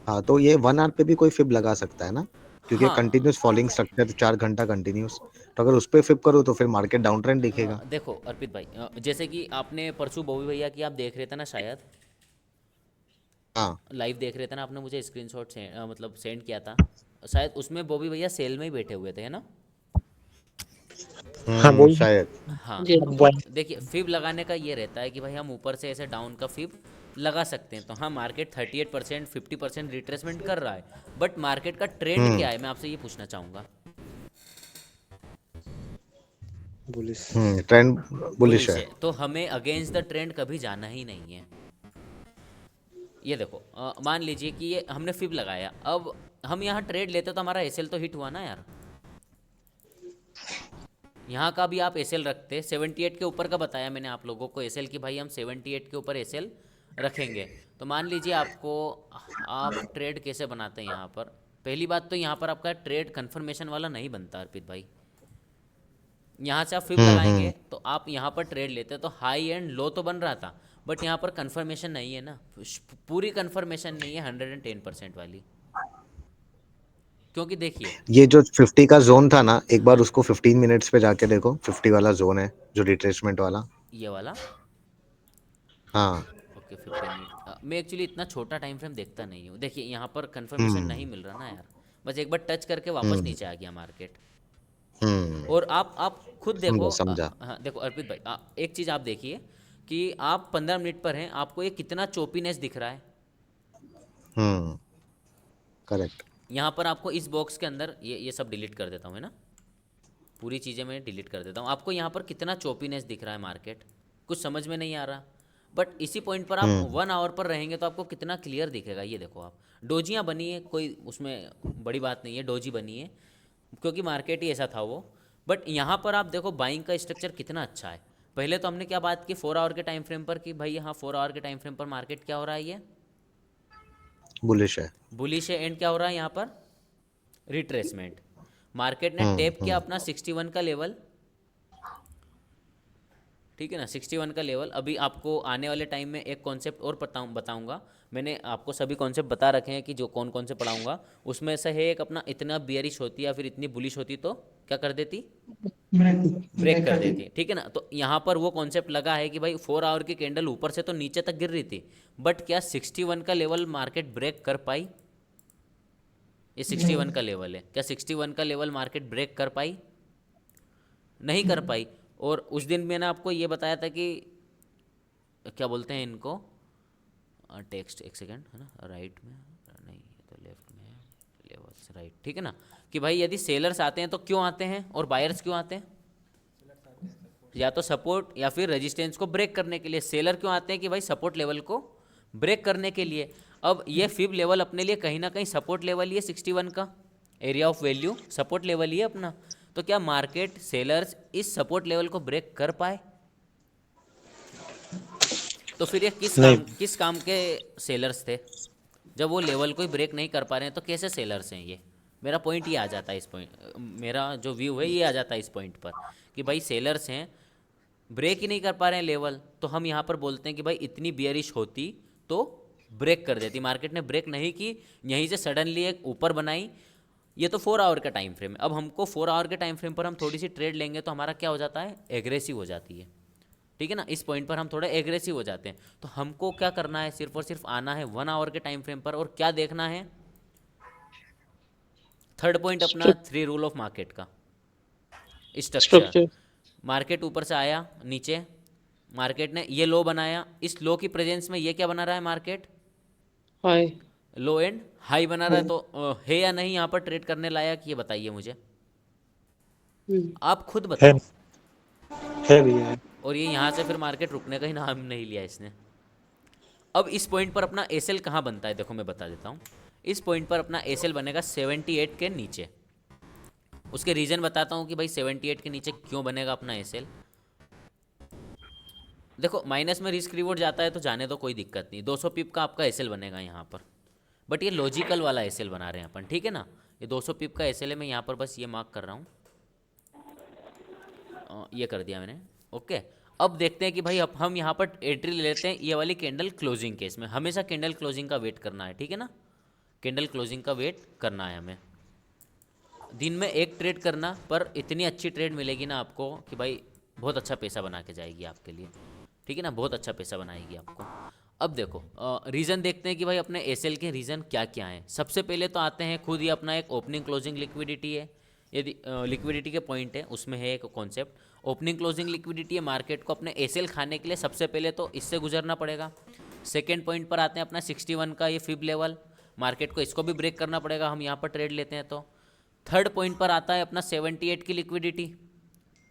हाँ तो ये 1 आवर पे भी कोई फिब लगा सकता है ना। क्योंकि हाँ कंटिन्यूस फॉलिंग स्ट्रक्चर 4 घंटा कंटिन्यूस, तो अगर उस पे फ्लिप करूँ तो फिर मार्केट डाउन ट्रेंड दिखेगा। देखो अर्पित भाई, जैसे कि आपने परसों बॉबी भैया की आप देख रहे थे ना शायद, हाँ लाइव देख रहे थे ना, आपने मुझे स्क्रीनशॉट मतलब सेंड किया था शायद, उसमें बॉबी भैया सेल में ही बैठे हुए थे, है ना? हाँ वही शायद। हाँ, जी तो वही देखिए फिब लगाने का ये रहता है कि भाई हम ऊपर से ऐसे डाउन का फिब लगा सकते हैं। तो हाँ, मार्केट 38% 50% रिट्रेसमेंट कर रहा है, बट मार्केट का ट्रेंड क्या है, मैं आपसे ये पूछना चाहूँगा। बुलिस। ट्रेंड बुलिश बुलिश है। है, तो हमें अगेंस्ट द ट्रेंड कभी जाना ही नहीं है। ये देखो, मान लीजिए कि ये हमने फिब लगाया, अब हम यहाँ ट्रेड लेते तो हमारा एसएल तो हिट हुआ ना यार। यहाँ का भी आप एसएल रखते, 78 के ऊपर का बताया मैंने आप लोगों को एसएल की, भाई हम 78 के ऊपर एसएल रखेंगे। तो मान लीजिए आपको, आप ट्रेड कैसे बनाते हैं यहाँ पर? पहली बात तो यहाँ पर आपका ट्रेड कंफर्मेशन वाला नहीं बनता अर्पित भाई। यहाँ से आप फिब लगाएंगे तो आप यहाँ पर ट्रेड लेते तो हाई एंड लो तो बन रहा था, बट यहाँ पर कंफर्मेशन नहीं है ना, पूरी कंफर्मेशन नहीं है 110% वाली। क्योंकि देखिए, ये जो 50 का जोन था ना, एक बार उसको 15 मिनट्स पे जाके देखो, 50 वाला जोन है जो रिट्रेसमेंट वाला। ये वाला, हाँ। ओके 15 मिनट, मैं एक्चुअली इतना छोटा टाइम फ्रेम देखता नहीं हूँ। देखिए यहाँ पर कंफर्मेशन नहीं हम्म मिल रहा ना यार, बस एक बार टच करके वापस हम्म नीचे आ गया मार्केट। हम्म और आप खुद देखो, समझा समझा। हाँ देखो अर्पित भाई, एक चीज़ आप देखिए कि आप 15 मिनट पर हैं, आपको ये कितना चोपीनेस दिख रहा है। करेक्ट। यहाँ पर आपको इस बॉक्स के अंदर, ये सब डिलीट कर देता हूँ, है ना, पूरी चीज़ें मैं डिलीट कर देता हूँ। आपको यहाँ पर कितना चोपीनेस दिख रहा है मार्केट, कुछ समझ में नहीं आ रहा। बट इसी पॉइंट पर आप 1 आवर पर रहेंगे तो आपको कितना क्लियर दिखेगा। ये देखो, आप डोजियाँ बनी है, कोई उसमें बड़ी बात नहीं है, डोजी बनी है क्योंकि मार्केट ही ऐसा था वो। बट यहाँ पर आप देखो बाइंग का स्ट्रक्चर कितना अच्छा है। पहले तो हमने क्या बात की 4 आवर के टाइम फ्रेम पर कि भाई यहाँ 4 आवर के टाइम फ्रेम पर मार्केट क्या हो रहा है, ये बुलिश है। बुलिश है। एंड क्या हो रहा है यहाँ पर, रिट्रेसमेंट। मार्केट ने टैप किया अपना 61 का लेवल, ठीक है ना, 61 का लेवल। अभी आपको आने वाले टाइम में एक कॉन्सेप्ट और बताऊंगा। मैंने आपको सभी कॉन्सेप्ट बता रखे हैं कि जो कौन कौन से पढ़ाऊंगा, उसमें से है एक अपना, इतना बियरिश होती या फिर इतनी बुलिश होती तो क्या कर देती, ब्रेक ब्रेक ब्रेक कर कर दी। देती, ठीक है ना। तो यहाँ पर वो कॉन्सेप्ट लगा है कि भाई 4 आवर की कैंडल ऊपर से तो नीचे तक गिर रही थी, बट क्या 61 का लेवल मार्केट ब्रेक कर पाई? ये 61 का लेवल है, क्या 61 का लेवल मार्केट ब्रेक कर पाई? नहीं कर पाई। और उस दिन मैंने आपको ये बताया था कि क्या बोलते हैं इनको, टेक्स्ट, एक सेकेंड, है ना, राइट में नहीं, ये तो लेफ्ट में है, लेवल्स राइट, ठीक है ना, कि भाई यदि सेलर्स आते हैं तो क्यों आते हैं और बायर्स क्यों आते हैं? या तो सपोर्ट या फिर रेजिस्टेंस को ब्रेक करने के लिए। सेलर क्यों आते हैं? कि भाई सपोर्ट लेवल को ब्रेक करने के लिए। अब ये फिब लेवल अपने लिए कहीं ना कहीं सपोर्ट लेवल ही है, 61 का area of value support level ही है अपना। तो क्या मार्केट सेलर्स इस सपोर्ट लेवल को ब्रेक कर पाए? तो फिर ये किस काम के सेलर्स थे? जब वो लेवल को ही ब्रेक नहीं कर पा रहे हैं तो कैसे सेलर्स हैं ये? मेरा पॉइंट ये आ जाता है, इस पॉइंट, मेरा जो व्यू है ये आ जाता है इस पॉइंट पर कि भाई सेलर्स हैं, ब्रेक ही नहीं कर पा रहे हैं लेवल, तो हम यहाँ पर बोलते हैं कि भाई इतनी बियरिश होती तो ब्रेक कर देती। मार्केट ने ब्रेक नहीं की, यहीं से सडनली एक ऊपर बनाई। ये तो 4 आवर का टाइम फ्रेम है। अब हमको 4 आवर के टाइम फ्रेम पर हम थोड़ी सी ट्रेड लेंगे तो हमारा क्या हो जाता है, एग्रेसिव हो जाती है, ठीक है ना। इस पॉइंट पर हम थोड़ा एग्रेसिव हो जाते हैं। तो हमको क्या करना है, सिर्फ और सिर्फ आना है 1 आवर के टाइम फ्रेम पर, और क्या देखना है, थर्ड पॉइंट अपना 3 रूल ऑफ मार्केट का स्ट्रक्चर। मार्केट ऊपर से आया नीचे, मार्केट ने ये लो बनाया, इस लो की प्रेजेंस में ये क्या बना रहा है, market hi low and high बना रहा है। तो है या नहीं यहाँ पर ट्रेड करने लायक, ये बताइए मुझे, आप खुद बताओ। है भैया। और ये यहाँ से फिर मार्केट रुकने का ही नाम नहीं लिया इसने। अब इस पॉइंट पर अपना एसएल कहाँ बनता है, देखो मैं बता देता हूँ। इस पॉइंट पर अपना एसएल बनेगा 78 के नीचे। उसके रीज़न बताता हूँ कि भाई 78 के नीचे क्यों बनेगा अपना एसएल। देखो माइनस में रिस्क रिवॉर्ड जाता है तो जाने दो, कोई दिक्कत नहीं, 200 पिप का आपका एसएल बनेगा यहाँ पर, बट ये लॉजिकल वाला एसएल बना रहे हैं अपन, ठीक है ना। ये 200 पिप का एसएल है, मैं यहाँ पर बस ये मार्क कर रहा हूँ, ये कर दिया मैंने, ओके। अब देखते हैं कि भाई अब हम यहाँ पर एंट्री ले लेते हैं ये वाली कैंडल क्लोजिंग केस में। हमेशा कैंडल क्लोजिंग का वेट करना है, ठीक है ना, कैंडल क्लोजिंग का वेट करना है हमें। दिन में एक ट्रेड करना, पर इतनी अच्छी ट्रेड मिलेगी ना आपको कि भाई बहुत अच्छा पैसा बना के जाएगी आपके लिए, ठीक है ना, बहुत अच्छा पैसा बनाएगी आपको। अब देखो रीज़न देखते हैं कि भाई अपने एसएल के रीज़न क्या क्या हैं। सबसे पहले तो आते हैं खुद ही अपना एक ओपनिंग क्लोजिंग लिक्विडिटी है, यदि लिक्विडिटी के पॉइंट है उसमें है एक कॉन्सेप्ट ओपनिंग क्लोजिंग लिक्विडिटी है। मार्केट को अपने एसएल खाने के लिए सबसे पहले तो इससे गुजरना पड़ेगा। सेकेंड पॉइंट पर आते हैं अपना 61 का ये फिब लेवल, मार्केट को इसको भी ब्रेक करना पड़ेगा, हम यहाँ पर ट्रेड लेते हैं तो। थर्ड पॉइंट पर आता है अपना 78 की लिक्विडिटी,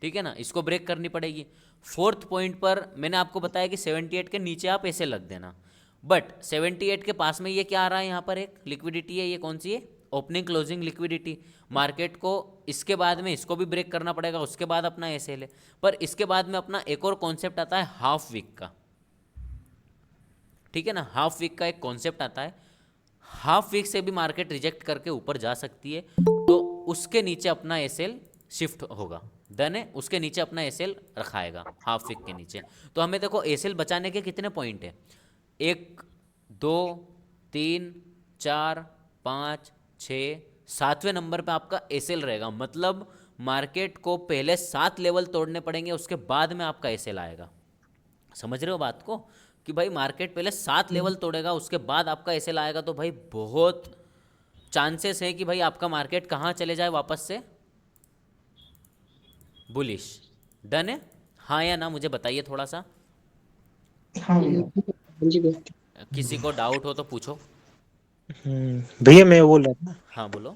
ठीक है ना, इसको ब्रेक करनी पड़ेगी। फोर्थ पॉइंट पर मैंने आपको बताया कि 78 के नीचे आप ऐसे लग देना, बट 78 के पास में ये क्या आ रहा है, यहाँ पर एक लिक्विडिटी है, ये कौन सी है, ओपनिंग क्लोजिंग लिक्विडिटी। मार्केट को इसके बाद में इसको भी ब्रेक करना पड़ेगा, उसके बाद अपना एसएल है। पर इसके बाद में अपना एक और कॉन्सेप्ट आता है हाफ वीक का, ठीक है ना, हाफ वीक का एक कॉन्सेप्ट आता है। हाफ वीक से भी मार्केट रिजेक्ट करके ऊपर जा सकती है, तो उसके नीचे अपना एसएल शिफ्ट होगा, डन है, उसके नीचे अपना एसएल रखाएगा हाफ वीक के नीचे। तो हमें देखो एसएल बचाने के कितने पॉइंट है, 1 2 3 4 5 6 7वें नंबर पे आपका एसएल रहेगा। मतलब मार्केट को पहले 7 लेवल तोड़ने पड़ेंगे, उसके बाद में आपका एसएल आएगा। समझ रहे हो बात को, कि भाई मार्केट पहले 7 लेवल तोड़ेगा, उसके बाद आपका एसएल आएगा। तो भाई बहुत चांसेस है कि भाई आपका मार्केट कहाँ चले जाए वापस से, बुलिश। डन है, हाँ या ना मुझे बताइए थोड़ा सा, हाँ भैया। हाँ जी भैया। किसी को डाउट हो तो पूछो। भैया मैं बोल रहा था ना, हाँ बोलो।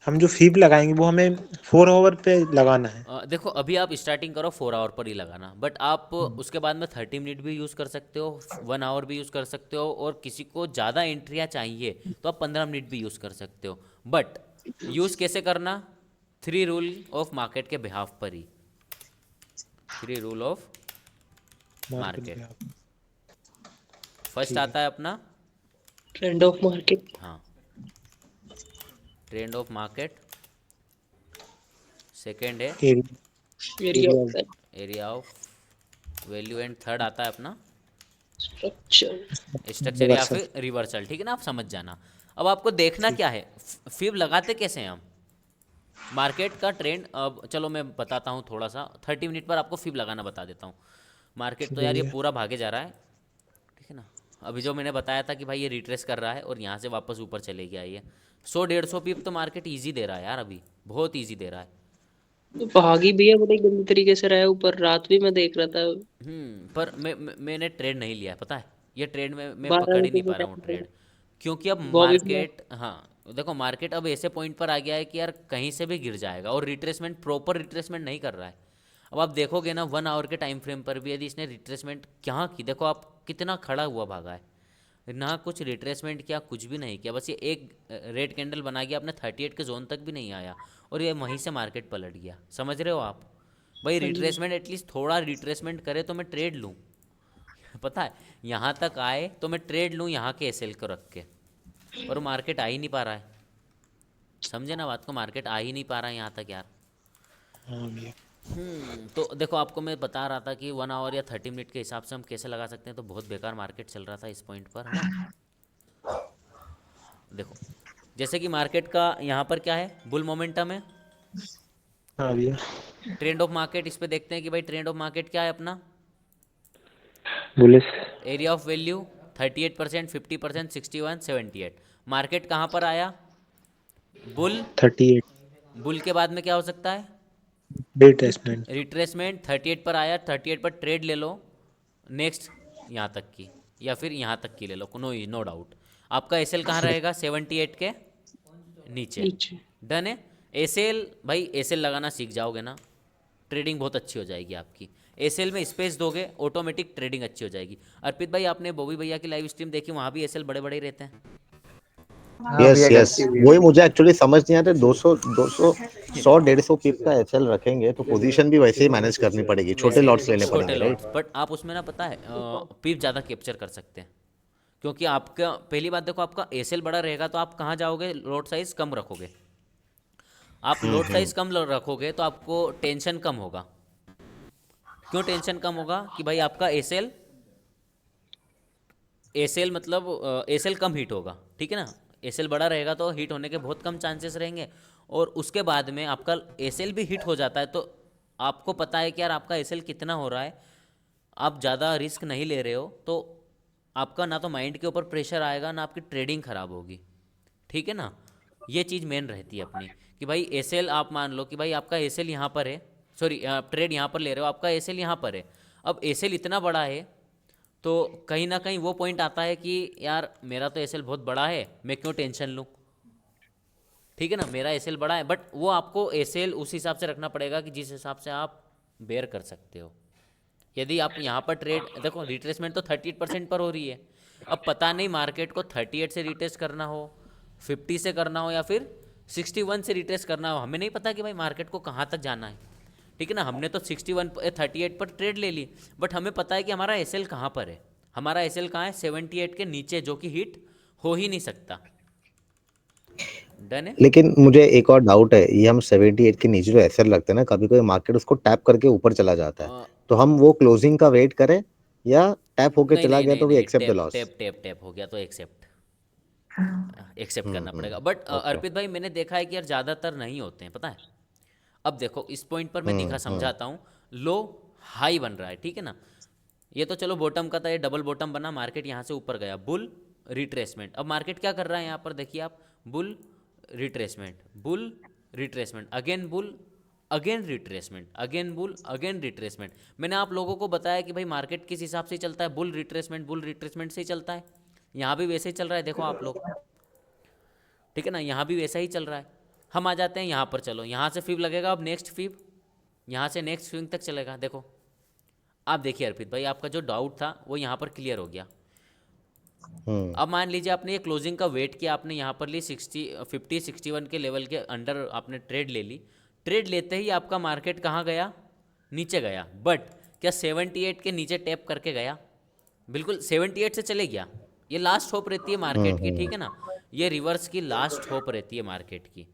हम जो फीब लगाएंगे वो हमें 4 ओवर पे लगाना है। देखो अभी आप स्टार्टिंग करो 4 आवर पर ही लगाना, बट आप उसके बाद में 30 मिनट भी यूज़ कर सकते हो, 1 आवर भी यूज़ कर सकते हो, और किसी को ज़्यादा एंट्रियाँ चाहिए तो आप 15 मिनट भी यूज़ कर सकते हो। बट यूज़ कैसे करना, 3 रूल ऑफ मार्केट के बिहाफ पर ही, 3 रूल ऑफ मार्केट। फर्स्ट आता है अपना ट्रेंड ऑफ मार्केट। हाँ, ट्रेंड ऑफ मार्केट। सेकेंड है area of area of value, and third आता है अपना स्ट्रक्चर। स्ट्रक्चर या फिर रिवर्सल, ठीक है ना, आप समझ जाना। अब आपको देखना क्या है, फिब लगाते कैसे हैं हम, मार्केट का ट्रेंड। अब चलो मैं बताता हूँ थोड़ा सा, 30 मिनट पर आपको फिब लगाना बता देता हूँ। मार्केट तो यार ये पूरा भागे जा रहा है, ठीक है ना। अभी जो मैंने बताया था कि भाई ये रिट्रेस कर रहा है और यहाँ से वापस ऊपर चले गया, ये 100-150 पिप तो मार्केट ईजी दे रहा है यार, अभी बहुत ईजी दे रहा है। भागी भैया बड़े गंदे तरीके से रहा है ऊपर, रात भी मैं देख रहा था। पर मैंने ट्रेड नहीं लिया है, पता है, ये ट्रेड में मैं 12 पकड़ ही नहीं रुपए पा रहा हूँ ट्रेड, क्योंकि अब वो भी मार्केट, हाँ देखो मार्केट अब ऐसे पॉइंट पर आ गया है कि यार कहीं से भी गिर जाएगा, और रिट्रेसमेंट प्रॉपर रिट्रेसमेंट नहीं कर रहा है। अब आप देखोगे ना 1 आवर के टाइम फ्रेम पर भी यदि इसने रिट्रेसमेंट क्या की, देखो आप कितना खड़ा हुआ भागा है, ना कुछ रिट्रेसमेंट किया, कुछ भी नहीं किया, बस ये एक रेड कैंडल बना गया, अपने 38 के जोन तक भी नहीं आया, और ये वहीं से मार्केट पलट गया। समझ रहे हो आप, भाई रिट्रेसमेंट एटलीस्ट थोड़ा रिट्रेसमेंट करे तो मैं ट्रेड लूँ, पता है, यहाँ तक आए तो मैं ट्रेड लूँ यहाँ के एसएल को रख के, और मार्केट आ ही नहीं पा रहा है। समझे ना बात को, मार्केट आ ही नहीं पा रहा है यहाँ तक यार। हाँ भैया। तो देखो आपको मैं बता रहा था कि 1 आवर या 30 मिनट के हिसाब से हम कैसे लगा सकते हैं, तो बहुत बेकार मार्केट चल रहा था इस पॉइंट पर, है ना। देखो जैसे कि मार्केट का यहाँ पर क्या है, बुल मोमेंटम है, हाँ भैया। ट्रेंड ऑफ मार्केट इस पे देखते हैं कि भाई ट्रेंड ऑफ मार्केट क्या है अपना, bullish. Area of value 38%, 50%, 61, 78। Market कहाँ पर आया, बुल, 38 बुल के बाद में क्या हो सकता है, रिट्रेसमेंट। रिट्रेसमेंट 38 पर आया, 38 पर ट्रेड ले लो नेक्स्ट यहाँ तक की, या फिर यहाँ तक की ले लो, नो डाउट। आपका एसएल कहाँ रहेगा, 78 के नीचे, नीचे। डन है। एसएल, भाई एसएल लगाना सीख जाओगे ना, ट्रेडिंग बहुत अच्छी हो जाएगी आपकी। एसएल में स्पेस दोगे, ऑटोमेटिक ट्रेडिंग अच्छी हो जाएगी। अर्पित भाई आपने बॉबी भैया की लाइव स्ट्रीम देखी, वहाँ भी एसएल बड़े बड़े ही रहते हैं। यस यस, वही मुझे एक्चुअली समझ नहीं आता, 200 200 100 150 पिप का एसएल रखेंगे तो पोजीशन भी वैसे ही मैनेज करनी पड़ेगी, छोटे लॉट्स लेने छोटे पड़ेंगे, लॉट्स, राइट। बट आप उसमें ना पता है पीप ज़्यादा कैप्चर कर सकते हैं, क्योंकि आपका पहली बात देखो, आपका एसएल बड़ा रहेगा तो आप कहाँ जाओगे, लॉट साइज कम रखोगे। आप लॉट साइज कम रखोगे तो आपको टेंशन कम होगा। क्यों टेंशन कम होगा, कि भाई आपका एसएल मतलब एसएल कम हीट होगा, ठीक है ना। एसएल बड़ा रहेगा तो हीट होने के बहुत कम चांसेस रहेंगे, और उसके बाद में आपका एसएल भी हिट हो जाता है, तो आपको पता है कि यार आपका एसएल कितना हो रहा है, आप ज़्यादा रिस्क नहीं ले रहे हो, तो आपका ना तो माइंड के ऊपर प्रेशर आएगा, ना आपकी ट्रेडिंग खराब होगी। ठीक है ना, ये चीज़ मेन रहती है अपनी कि भाई एसएल आप मान लो कि भाई आपका एसएल यहाँ पर है, सॉरी ट्रेड यहाँ पर ले रहे हो, आपका एसएल यहाँ पर है। अब एसएल इतना बड़ा है तो कहीं ना कहीं वो पॉइंट आता है कि यार मेरा तो एसएल बहुत बड़ा है, मैं क्यों टेंशन लूँ। ठीक है ना, मेरा एसएल बड़ा है, बट वो आपको एसएल उस हिसाब से रखना पड़ेगा कि जिस हिसाब से आप बेयर कर सकते हो। यदि आप यहाँ पर ट्रेड देखो, रिट्रेसमेंट तो 38% पर हो रही है। अब पता नहीं मार्केट को 38 से रिट्रेस करना हो, 50 से करना हो, या फिर 61 से रिट्रेस करना हो, हमें नहीं पता कि भाई मार्केट को कहाँ तक जाना है। ठीक है ना, हमने तो 38 पर ट्रेड ले ली, बट हमें पता है कि हमारा एसएल कहाँ पर है। हमारा एसएल कहाँ है, 78 के नीचे, जो कि हिट हो ही नहीं सकता। डन है। लेकिन मुझे एक और डाउट है, ये हम 78 के नीचे जो एसएल रखते हैं ना, कभी कोई मार्केट उसको टैप करके ऊपर चला जाता है, तो हम वो क्लोजिंग का वेट करें या टैप होके नहीं चला नहीं गया नहीं तो वी नहीं, except the tap loss? Tap tap tap हो गया तो एक्सेप्ट करना पड़ेगा। बट अर्पित भाई मैंने देखा है कि यार ज़्यादातर नहीं होते हैं, पता है। अब देखो इस पॉइंट पर मैं दिखा समझाता हूँ, लो हाई बन रहा है, ठीक है ना, ये तो चलो बॉटम का था, ये डबल बॉटम बना, मार्केट यहाँ से ऊपर गया, बुल रिट्रेसमेंट। अब मार्केट क्या कर रहा है यहाँ पर, देखिए आप, bull retracement, bull retracement, again bull, again retracement, again bull, again retracement. मैंने आप लोगों को बताया कि भाई मार्केट किस हिसाब से चलता है, बुल रिट्रेसमेंट से ही चलता है। यहाँ भी वैसे ही चल रहा है, देखो आप लोग, ठीक है ना, यहाँ भी वैसा ही चल रहा है। हम आ जाते हैं यहाँ पर, चलो यहाँ से फिब लगेगा, अब नेक्स्ट फिब, यहाँ से नेक्स्ट स्विंग तक चलेगा। देखो आप देखिए अर्पित भाई, आपका जो डाउट था वो यहाँ पर क्लियर हो गया। अब मान लीजिए आपने ये क्लोजिंग का वेट किया, आपने यहाँ पर ली 61 के लेवल के अंडर आपने ट्रेड ले ली। ट्रेड लेते ही आपका मार्केट कहाँ गया, नीचे गया, बट क्या 78 के नीचे टैप करके गया? बिल्कुल 78 से चले गया। ये लास्ट होप रहती है मार्केट की, ठीक है ना, ये रिवर्स की लास्ट होप रहती है मार्केट की।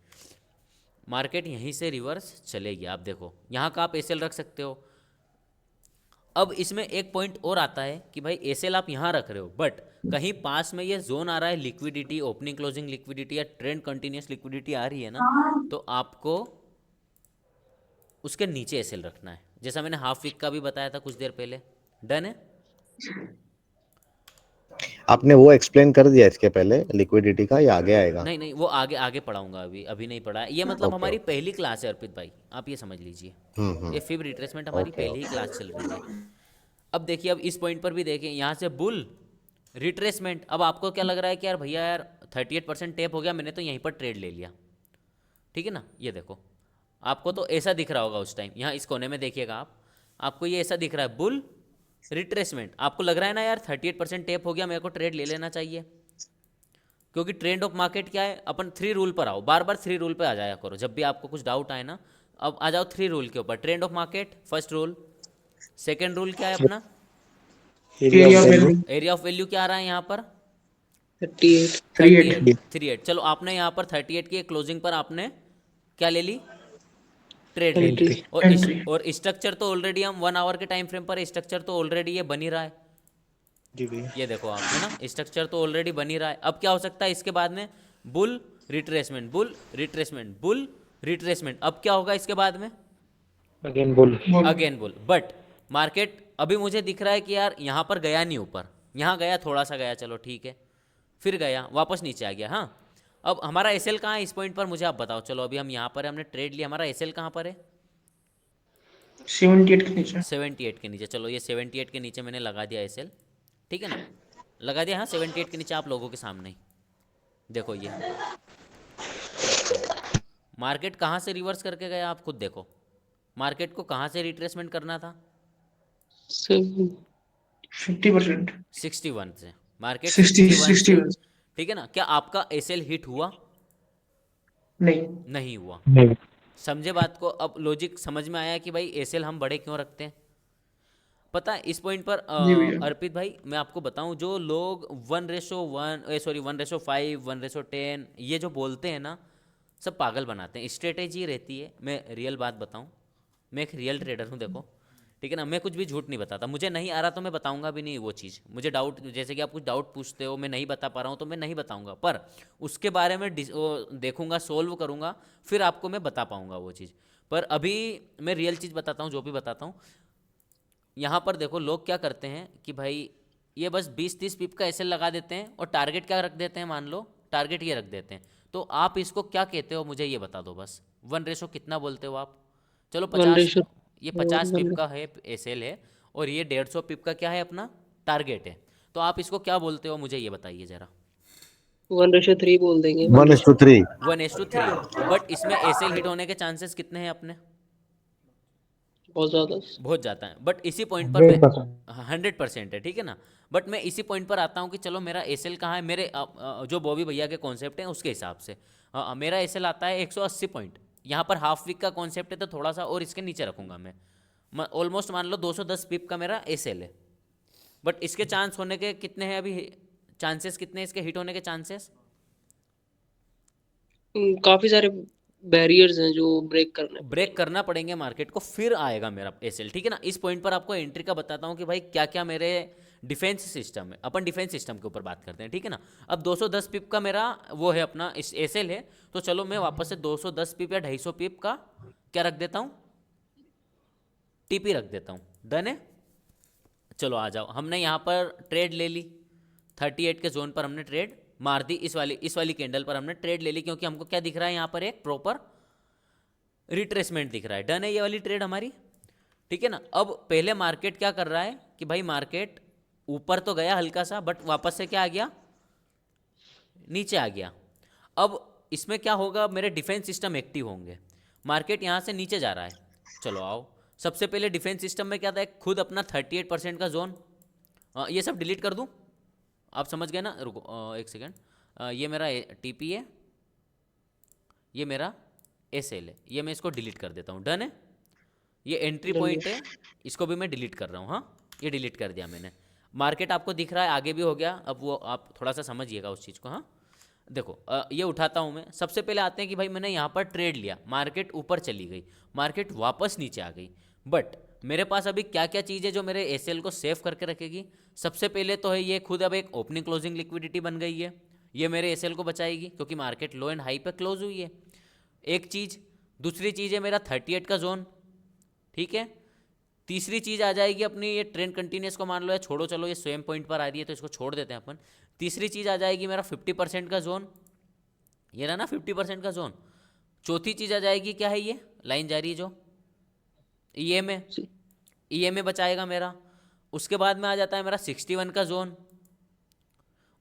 मार्केट यहीं से रिवर्स चलेगी। आप देखो यहाँ का आप एसएल रख सकते हो। अब इसमें एक पॉइंट और आता है कि भाई एसएल आप यहाँ रख रहे हो, बट कहीं पास में ये जोन आ रहा है लिक्विडिटी, ओपनिंग क्लोजिंग लिक्विडिटी या ट्रेंड कंटिन्यूस लिक्विडिटी आ रही है ना, तो आपको उसके नीचे एसएल रखना है, जैसा मैंने हाफ वीक का भी बताया था कुछ देर पहले। डन है। आपने वो एक्सप्लेन कर दिया इसके पहले लिक्विडिटी का, या आगे आएगा? नहीं नहीं, वो आगे आगे पढ़ाऊंगा, अभी अभी नहीं पढ़ा है। ये मतलब हमारी पहली क्लास है अर्पित भाई, आप ये समझ लीजिए, ये फिब रिट्रेसमेंट हमारी पहली ही क्लास चल रही है। अब देखिए, अब इस पॉइंट पर भी देखिए, यहाँ से बुल रिट्रेसमेंट। अब आपको क्या लग रहा है कि यार भैया यार 38% टेप हो गया, मैंने तो यहीं पर ट्रेड ले लिया, ठीक है ना। ये देखो आपको तो ऐसा दिख रहा होगा उस टाइम, यहाँ इस कोने में देखिएगा आप, आपको ये ऐसा दिख रहा है बुल रिट्रेसमेंट। आपको लग रहा है ना यार 38% टेप हो गया, मेरे को ट्रेड ले लेना चाहिए, क्योंकि ट्रेंड ऑफ मार्केट क्या है, अपन 3 रूल पर आओ, बार बार 3 रूल पे आ जाया करो जब भी आपको कुछ डाउट आए ना। अब आ जाओ 3 रूल के ऊपर। Trend of market first rule, second rule क्या है अपना, area of value, area of value क्या आ रहा है यहाँ पर 38 38। चलो आपने यहाँ पर 38 की क्लोजिंग पर आपने क्या ले ली, ट्रेड ले ली। एंट्री और स्ट्रक्चर तो ऑलरेडी हम 1 आवर के टाइम फ्रेम पर, स्ट्रक्चर तो ऑलरेडी ये बन ही रहा है। जी भैया। ये देखो आप, है ना, स्ट्रक्चर तो ऑलरेडी बन ही रहा है। अब क्या हो सकता है इसके बाद में, bull retracement, bull retracement, bull retracement. अब क्या होगा इसके बाद में, again bull, again bull. But market अभी मुझे दिख रहा है कि यार यहाँ पर गया नहीं ऊपर, यहाँ गया, थोड़ा सा गया, चलो ठीक है, फिर गया वापस नीचे आ गया। हाँ, अब हमारा एसएल कहाँ है इस पॉइंट पर, मुझे आप बताओ। चलो अभी हम यहाँ पर हमने ट्रेड लिया, हमारा एसएल कहाँ पर है, 78 के नीचे 78 के नीचे। चलो ये 78 के नीचे मैंने लगा दिया एसएल, ठीक है ना, लगा दिया। हाँ 78 के नीचे आप लोगों के सामने ही देखो, ये मार्केट कहाँ से रिवर्स करके गया, आप खुद देखो। मार्केट को कहाँ से रिट्रेसमेंट करना था, 50% 61 से। मार्केट 60 61 से, 61 ठीक है ना। क्या आपका एसएल हिट हुआ, नहीं नहीं हुआ। नहीं, समझे बात को। अब लॉजिक समझ में आया कि भाई एसएल हम बड़े क्यों रखते हैं। पता है इस पॉइंट पर जी भैया। अर्पित भाई मैं आपको बताऊं, जो लोग 1:5, 1:10 ये जो बोलते हैं ना, सब पागल बनाते हैं। स्ट्रेटेजी रहती है, मैं रियल बात बताऊं, मैं एक रियल ट्रेडर हूं, देखो ठीक है ना, मैं कुछ भी झूठ नहीं बताता, मुझे नहीं आ रहा तो मैं बताऊंगा भी नहीं वो चीज़। मुझे डाउट, जैसे कि आप कुछ डाउट पूछते हो, मैं नहीं बता पा रहा हूँ तो मैं नहीं बताऊंगा, पर उसके बारे में वो देखूंगा, सोल्व करूंगा, फिर आपको मैं बता पाऊंगा वो चीज़। पर अभी मैं रियल चीज़ बताता हूँ, जो भी बताता हूँ। यहाँ पर देखो लोग क्या करते हैं कि भाई ये बस 20-30 पिप का एसएल लगा देते हैं और टारगेट क्या रख देते हैं, मान लो टारगेट ये रख देते हैं, तो आप इसको क्या कहते हो मुझे ये बता दो बस। 1 रेशो कितना बोलते हो आप? चलो 1 50, रेशो ये 50 पिप का है एसएल है, और ये 150 पिप का क्या है अपना टारगेट है, तो आप इसको क्या बोलते हो मुझे ये बताइए ज़रा। 1:3 बोल देंगे। 1:3। 1:3। बट इसमें एसएल हिट होने के चांसेस कितने हैं अपने? बहुत ज़्यादा। बहुत जाता है, बट इसी पॉइंट पर मैं 100%। 100% है, ठीक है ना। बट मैं इसी पॉइंट पर आता हूँ कि चलो मेरा एसएल कहाँ है, मेरे जो बॉबी भैया के कॉन्सेप्ट हैं उसके हिसाब से मेरा एसएल आता है 180 पॉइंट। यहाँ पर हाफ वीक का कॉन्सेप्ट है तो थोड़ा सा और इसके नीचे रखूँगा मैं, ऑलमोस्ट मान लो 210 पिप का मेरा एसएल है। बट इसके चांस होने के कितने हैं अभी, चांसेस कितने हैं इसके हिट होने के चांसेस? काफ़ी सारे बैरियर्स हैं जो ब्रेक करने ब्रेक करना पड़ेंगे मार्केट को, फिर आएगा मेरा एसएल, ठीक है ना। इस पॉइंट पर आपको एंट्री का बताता हूँ कि भाई क्या क्या मेरे डिफेंस सिस्टम है, अपन डिफेंस सिस्टम के ऊपर बात करते हैं, ठीक है ना। अब 210 पिप का मेरा वो है अपना एसएल है, तो चलो मैं वापस से 210 पिप या 250 पिप का क्या रख देता हूँ, टीपी रख देता हूँ। डन है, चलो आ जाओ। हमने यहाँ पर ट्रेड ले ली, 38 के जोन पर हमने ट्रेड मार दी, इस वाली कैंडल पर हमने ट्रेड ले ली, क्योंकि हमको क्या दिख रहा है यहाँ पर एक प्रॉपर रिट्रेसमेंट दिख रहा है। डन है ये वाली ट्रेड हमारी, ठीक है ना। अब पहले मार्केट क्या कर रहा है कि भाई मार्केट ऊपर तो गया हल्का सा, बट वापस से क्या आ गया, नीचे आ गया। अब इसमें क्या होगा, मेरे डिफेंस सिस्टम एक्टिव होंगे। मार्केट यहाँ से नीचे जा रहा है, चलो आओ। सबसे पहले डिफेंस सिस्टम में क्या था, खुद अपना 38% का जोन, ये सब डिलीट कर दूँ, आप समझ गए ना। रुको एक सेकेंड, ये मेरा टीपी है, ये मेरा एसएल है, ये मैं इसको डिलीट कर देता हूँ। डन है, ये एंट्री पॉइंट है, इसको भी मैं डिलीट कर रहा हूँ। हाँ, ये डिलीट कर दिया मैंने। मार्केट आपको दिख रहा है आगे भी हो गया, अब वो आप थोड़ा सा समझिएगा उस चीज़ को। हाँ देखो, ये उठाता हूँ मैं। सबसे पहले आते हैं कि भाई मैंने यहाँ पर ट्रेड लिया, मार्केट ऊपर चली गई, मार्केट वापस नीचे आ गई, बट मेरे पास अभी क्या क्या चीज़ है जो मेरे एसएल को सेव करके रखेगी। सबसे पहले तो है ये खुद अब एक ओपनिंग क्लोजिंग लिक्विडिटी बन गई है, ये मेरे एसएल को बचाएगी क्योंकि मार्केट लो एंड हाई पे क्लोज हुई है, एक चीज़। दूसरी चीज़ है मेरा 38 का जोन, ठीक है। तीसरी चीज़ आ जाएगी अपनी ये ट्रेंड कंटिन्यूस को मान लो या छोड़ो, चलो ये सेम पॉइंट पर आ रही है तो इसको छोड़ देते हैं अपन। तीसरी चीज़ आ जाएगी मेरा 50% का जोन, ये रहा ना 50% का जोन। चौथी चीज़ आ जाएगी, क्या है ये लाइन जा रही है जो ईएमए बचाएगा मेरा। उसके बाद में आ जाता है मेरा 61 का जोन,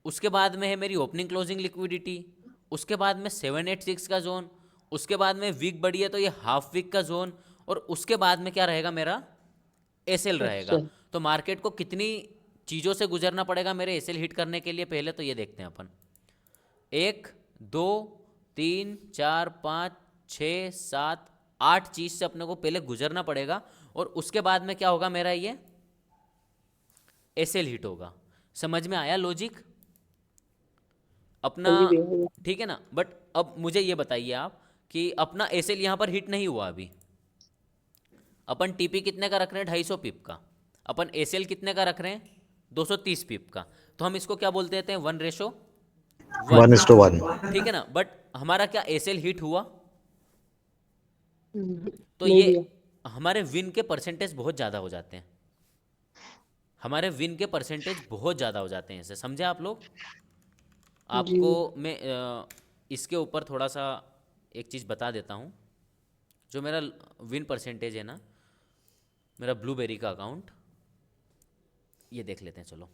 उसके बाद में है मेरी ओपनिंग क्लोजिंग लिक्विडिटी, उसके बाद में 786 का जोन, उसके बाद में वीक बढ़ी है तो ये हाफ वीक का जोन, और उसके बाद में क्या रहेगा मेरा एसएल रहेगा। तो मार्केट को कितनी चीज़ों से गुजरना पड़ेगा मेरे एसएल हिट करने के लिए, पहले तो ये देखते हैं अपन। 1 2 3 4 5 6 7 8 चीज़ से अपने को पहले गुजरना पड़ेगा, और उसके बाद में क्या होगा मेरा ये एसएल हिट होगा। समझ में आया लॉजिक अपना, ठीक है ना। बट अब मुझे ये बताइए आप कि अपना एसएल यहाँ पर हिट नहीं हुआ अभी, अपन टीपी कितने का रख रहे हैं, 250 पिप का, अपन एसएल कितने का रख रहे हैं, 230 पिप का, तो हम इसको क्या बोलते हैं, 1:1, ठीक है ना। बट हमारा क्या एसएल हिट हुआ, तो ये हमारे विन के परसेंटेज बहुत ज़्यादा हो जाते हैं, हमारे विन के परसेंटेज बहुत ज़्यादा हो जाते हैं, इसे समझे आप लोग। आपको मैं इसके ऊपर थोड़ा सा एक चीज़ बता देता हूँ। जो मेरा विन परसेंटेज है ना, मेरा ब्लूबेरी का अकाउंट, ये देख लेते हैं चलो।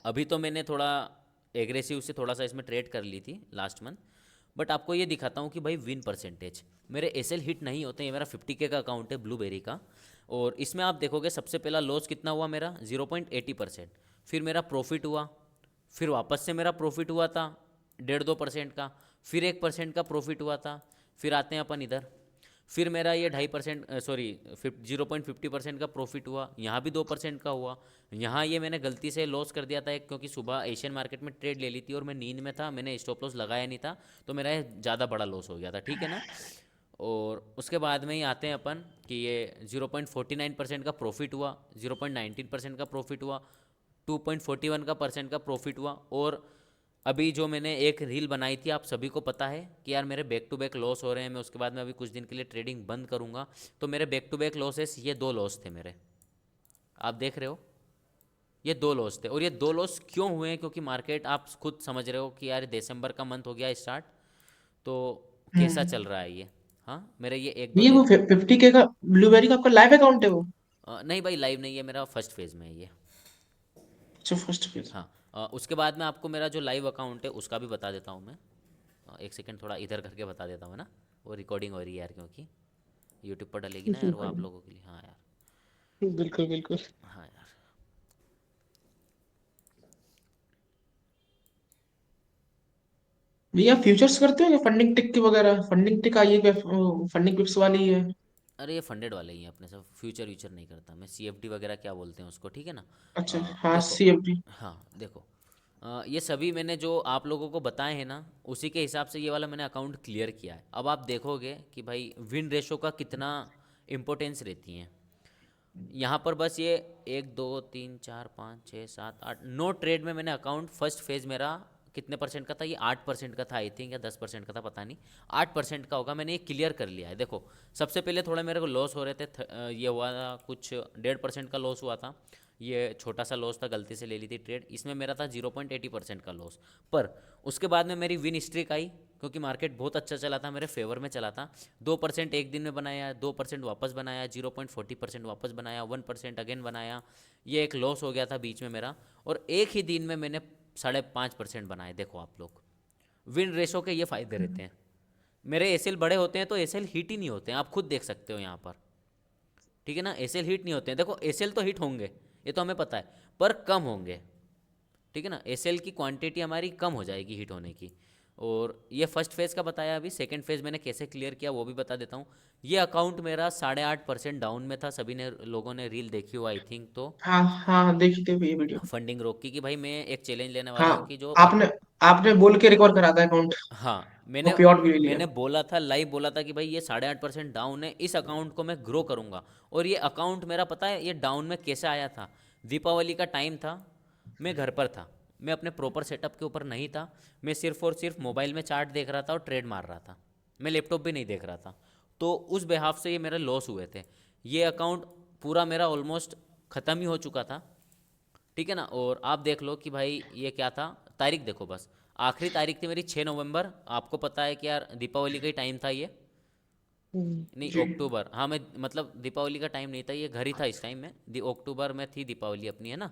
अभी तो मैंने थोड़ा एग्रेसिव से थोड़ा सा इसमें ट्रेड कर ली थी लास्ट मंथ, बट आपको ये दिखाता हूँ कि भाई विन परसेंटेज मेरे एसएल हिट नहीं होते। ये मेरा 50K का अकाउंट है ब्लूबेरी का, और इसमें आप देखोगे सबसे पहला लॉस कितना हुआ मेरा, 0.80%। फिर मेरा प्रॉफिट हुआ, फिर वापस से मेरा प्रॉफिट हुआ था 1.5-2% का, फिर 1% का प्रॉफिट हुआ था। फिर आते हैं अपन इधर, फिर मेरा ये 0.50% का प्रॉफिट हुआ, यहाँ भी 2% का हुआ। यहाँ ये मैंने गलती से लॉस कर दिया था क्योंकि सुबह एशियन मार्केट में ट्रेड ले ली थी और मैं नींद में था, मैंने स्टॉप लॉस लगाया नहीं था, तो मेरा ज़्यादा बड़ा लॉस हो गया था, ठीक है ना। और उसके बाद में ही आते हैं अपन कि ये 0.49% का प्रॉफिट हुआ, 0.19% का प्रॉफिट हुआ, 2.41 का परसेंट का प्रॉफिट हुआ। और अभी जो मैंने एक रील बनाई थी, आप सभी को पता है कि यार मेरे बैक टू बैक लॉस हो रहे हैं, मैं उसके बाद में अभी कुछ दिन के लिए ट्रेडिंग बंद करूँगा। तो मेरे बैक टू बैक लॉसेस ये 2 लॉस थे मेरे, आप देख रहे हो, ये 2 लॉस थे। और ये 2 लॉस क्यों हुए हैं? क्योंकि मार्केट आप खुद समझ रहे हो कि यार दिसंबर का मंथ हो गया स्टार्ट, तो कैसा चल रहा है ये। हाँ, मेरे ये एक दो ये वो दिन 50K का ब्लूबेरी का आपका लाइव अकाउंट है वो? नहीं भाई, लाइव नहीं है, मेरा फर्स्ट फेज में है ये। अच्छा, फर्स्ट पेज। हाँ, उसके बाद में आपको मेरा जो लाइव अकाउंट है उसका भी बता देता हूँ मैं। एक सेकंड, थोड़ा इधर करके बता देता हूँ ना, वो रिकॉर्डिंग हो रही है यार, क्योंकि यूट्यूब पर डलेगी ना यार वो आप लोगों के लिए। हाँ यार, बिल्कुल बिल्कुल। हाँ यार, भैया फ्यूचर्स करते हो या फंडिंग टिक की वगैरह? फंडिंग टिक आई है क्या? फंडिंग पिप्स वाली है? अरे ये फंडेड वाले ही हैं अपने सब, फ्यूचर व्यूचर नहीं करता मैं, CFD वगैरह क्या बोलते हैं उसको, ठीक है ना। अच्छा, हाँ, देखो, CFD। हाँ देखो, ये सभी मैंने जो आप लोगों को बताए हैं ना, उसी के हिसाब से ये वाला मैंने अकाउंट क्लियर किया है। अब आप देखोगे कि भाई विन रेशो का कितना इम्पोर्टेंस रहती है यहाँ पर। बस ये 1 2 3 4 5 6 7 8 9 ट्रेड में मैंने अकाउंट, फर्स्ट फेज मेरा कितने परसेंट का था, ये 8% का था आई थिंक, या 10% का था पता नहीं, 8% का होगा। मैंने ये क्लियर कर लिया है। देखो, सबसे पहले थोड़ा मेरे को लॉस हो रहे थे, ये हुआ था कुछ 1.5% का लॉस हुआ था। ये छोटा सा लॉस था, गलती से ले ली थी ट्रेड, इसमें मेरा था 0.80% का लॉस। पर उसके बाद में मेरी विन स्ट्रीक आई, क्योंकि मार्केट बहुत अच्छा चला था, मेरे फेवर में चला था। 2% एक दिन में बनाया, 2% वापस बनाया, 0.40% वापस बनाया, 1% अगेन बनाया। ये एक लॉस हो गया था बीच में मेरा, और एक ही दिन में मैंने 5.5% बनाए। देखो आप लोग, विन रेशो के ये फ़ायदे रहते हैं। मेरे एसएल बड़े होते हैं तो एसएल हिट ही नहीं होते हैं, आप खुद देख सकते हो यहाँ पर, ठीक है ना। एसएल हिट नहीं होते हैं, देखो एसएल तो हिट होंगे, ये तो हमें पता है, पर कम होंगे, ठीक है ना। एसएल की क्वांटिटी हमारी कम हो जाएगी हिट होने की। और ये फर्स्ट फेज़ का बताया, अभी सेकंड फेज़ मैंने कैसे क्लियर किया वो भी बता देता हूँ। ये अकाउंट मेरा 8.5% डाउन में था, सभी ने लोगों ने रील देखी हो आई थिंक, तो हाँ हाँ, देखी थी ये वीडियो। फंडिंग रोक की कि भाई मैं एक चैलेंज लेने वाला हूँ हाँ, कि जो आपने आपने बोल के रिकॉर्ड करा था अकाउंट, हाँ, वो मैंने पे आउट भी ले लिया। मैंने बोला था, लाइव बोला था कि भाई ये 8.5% डाउन है, इस अकाउंट को मैं ग्रो करूँगा। और ये अकाउंट मेरा पता है ये डाउन में कैसे आया था, दीपावली का टाइम था, मैं घर पर था, मैं अपने प्रॉपर सेटअप के ऊपर नहीं था, मैं सिर्फ और सिर्फ मोबाइल में चार्ट देख रहा था और ट्रेड मार रहा था, मैं लैपटॉप भी नहीं देख रहा था। तो उस बिहाफ से ये मेरे लॉस हुए थे। ये अकाउंट पूरा मेरा ऑलमोस्ट ख़त्म ही हो चुका था, ठीक है ना। और आप देख लो कि भाई ये क्या था, तारीख देखो बस, आखिरी तारीख थी मेरी 6 नवंबर। आपको पता है कि यार दीपावली का ही टाइम था ये, नहीं जी। अक्टूबर, हाँ मैं मतलब दीपावली का टाइम नहीं था, ये घर ही था इस टाइम में, अक्टूबर में थी दीपावली अपनी, है ना।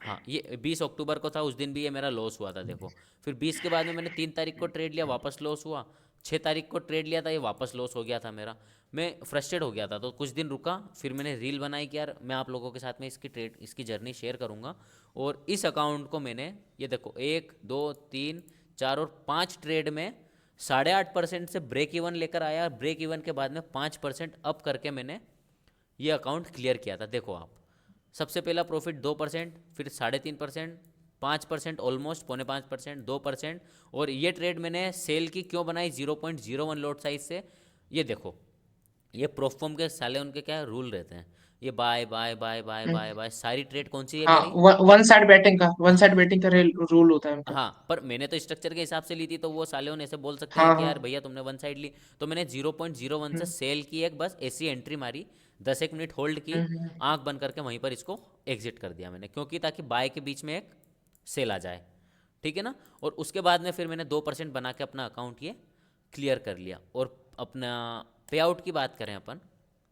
हाँ, ये 20 अक्टूबर को था, उस दिन भी ये मेरा लॉस हुआ था देखो। फिर 20 के बाद में मैंने 3 तारीख को ट्रेड लिया, वापस लॉस हुआ। 6 तारीख को ट्रेड लिया था, ये वापस लॉस हो गया था मेरा। मैं फ्रस्ट्रेट हो गया था, तो कुछ दिन रुका, फिर मैंने रील बनाई कि यार मैं आप लोगों के साथ में इसकी जर्नी शेयर करूँगा। और इस अकाउंट को मैंने, ये देखो 1 2 3 4 और 5 ट्रेड में 8.5% से ब्रेक इवन लेकर आया। ब्रेक इवन के बाद में 5% अप करके मैंने ये अकाउंट क्लियर किया था। देखो आप, सबसे पहला प्रॉफिट 2%, फिर 3.5%, 5% ऑलमोस्ट, 4.5%, 2%। और ये ट्रेड मैंने सेल की क्यों बनाई 0.01 लॉट साइज से, ये देखो, ये प्रोफॉर्म के साले उनके क्या रूल रहते हैं, ये bye bye bye bye bye bye, सारी ट्रेड कौन सी है हाँ, मेरी। वन साइड बैटिंग का रूल होता है उनका। हाँ, पर मैंने तो स्ट्रक्चर के हिसाब से ली थी, तो वो साले ऐसे बोल सकते हैं हाँ कि हाँ। यार भैया तुमने वन साइड ली। तो मैंने 0.01 से सेल की, एक बस ऐसी एंट्री मारी, 10 एक मिनट होल्ड की, हम्म। आंख बंद करके वहीं पर इसको एग्जिट कर दिया मैंने, क्योंकि ताकि बाय के बीच में एक सेल आ जाए, ठीक है ना। और उसके बाद में फिर मैंने 2% बना के अपना अकाउंट ये क्लियर कर लिया। और अपना पे आउट की बात करें अपन,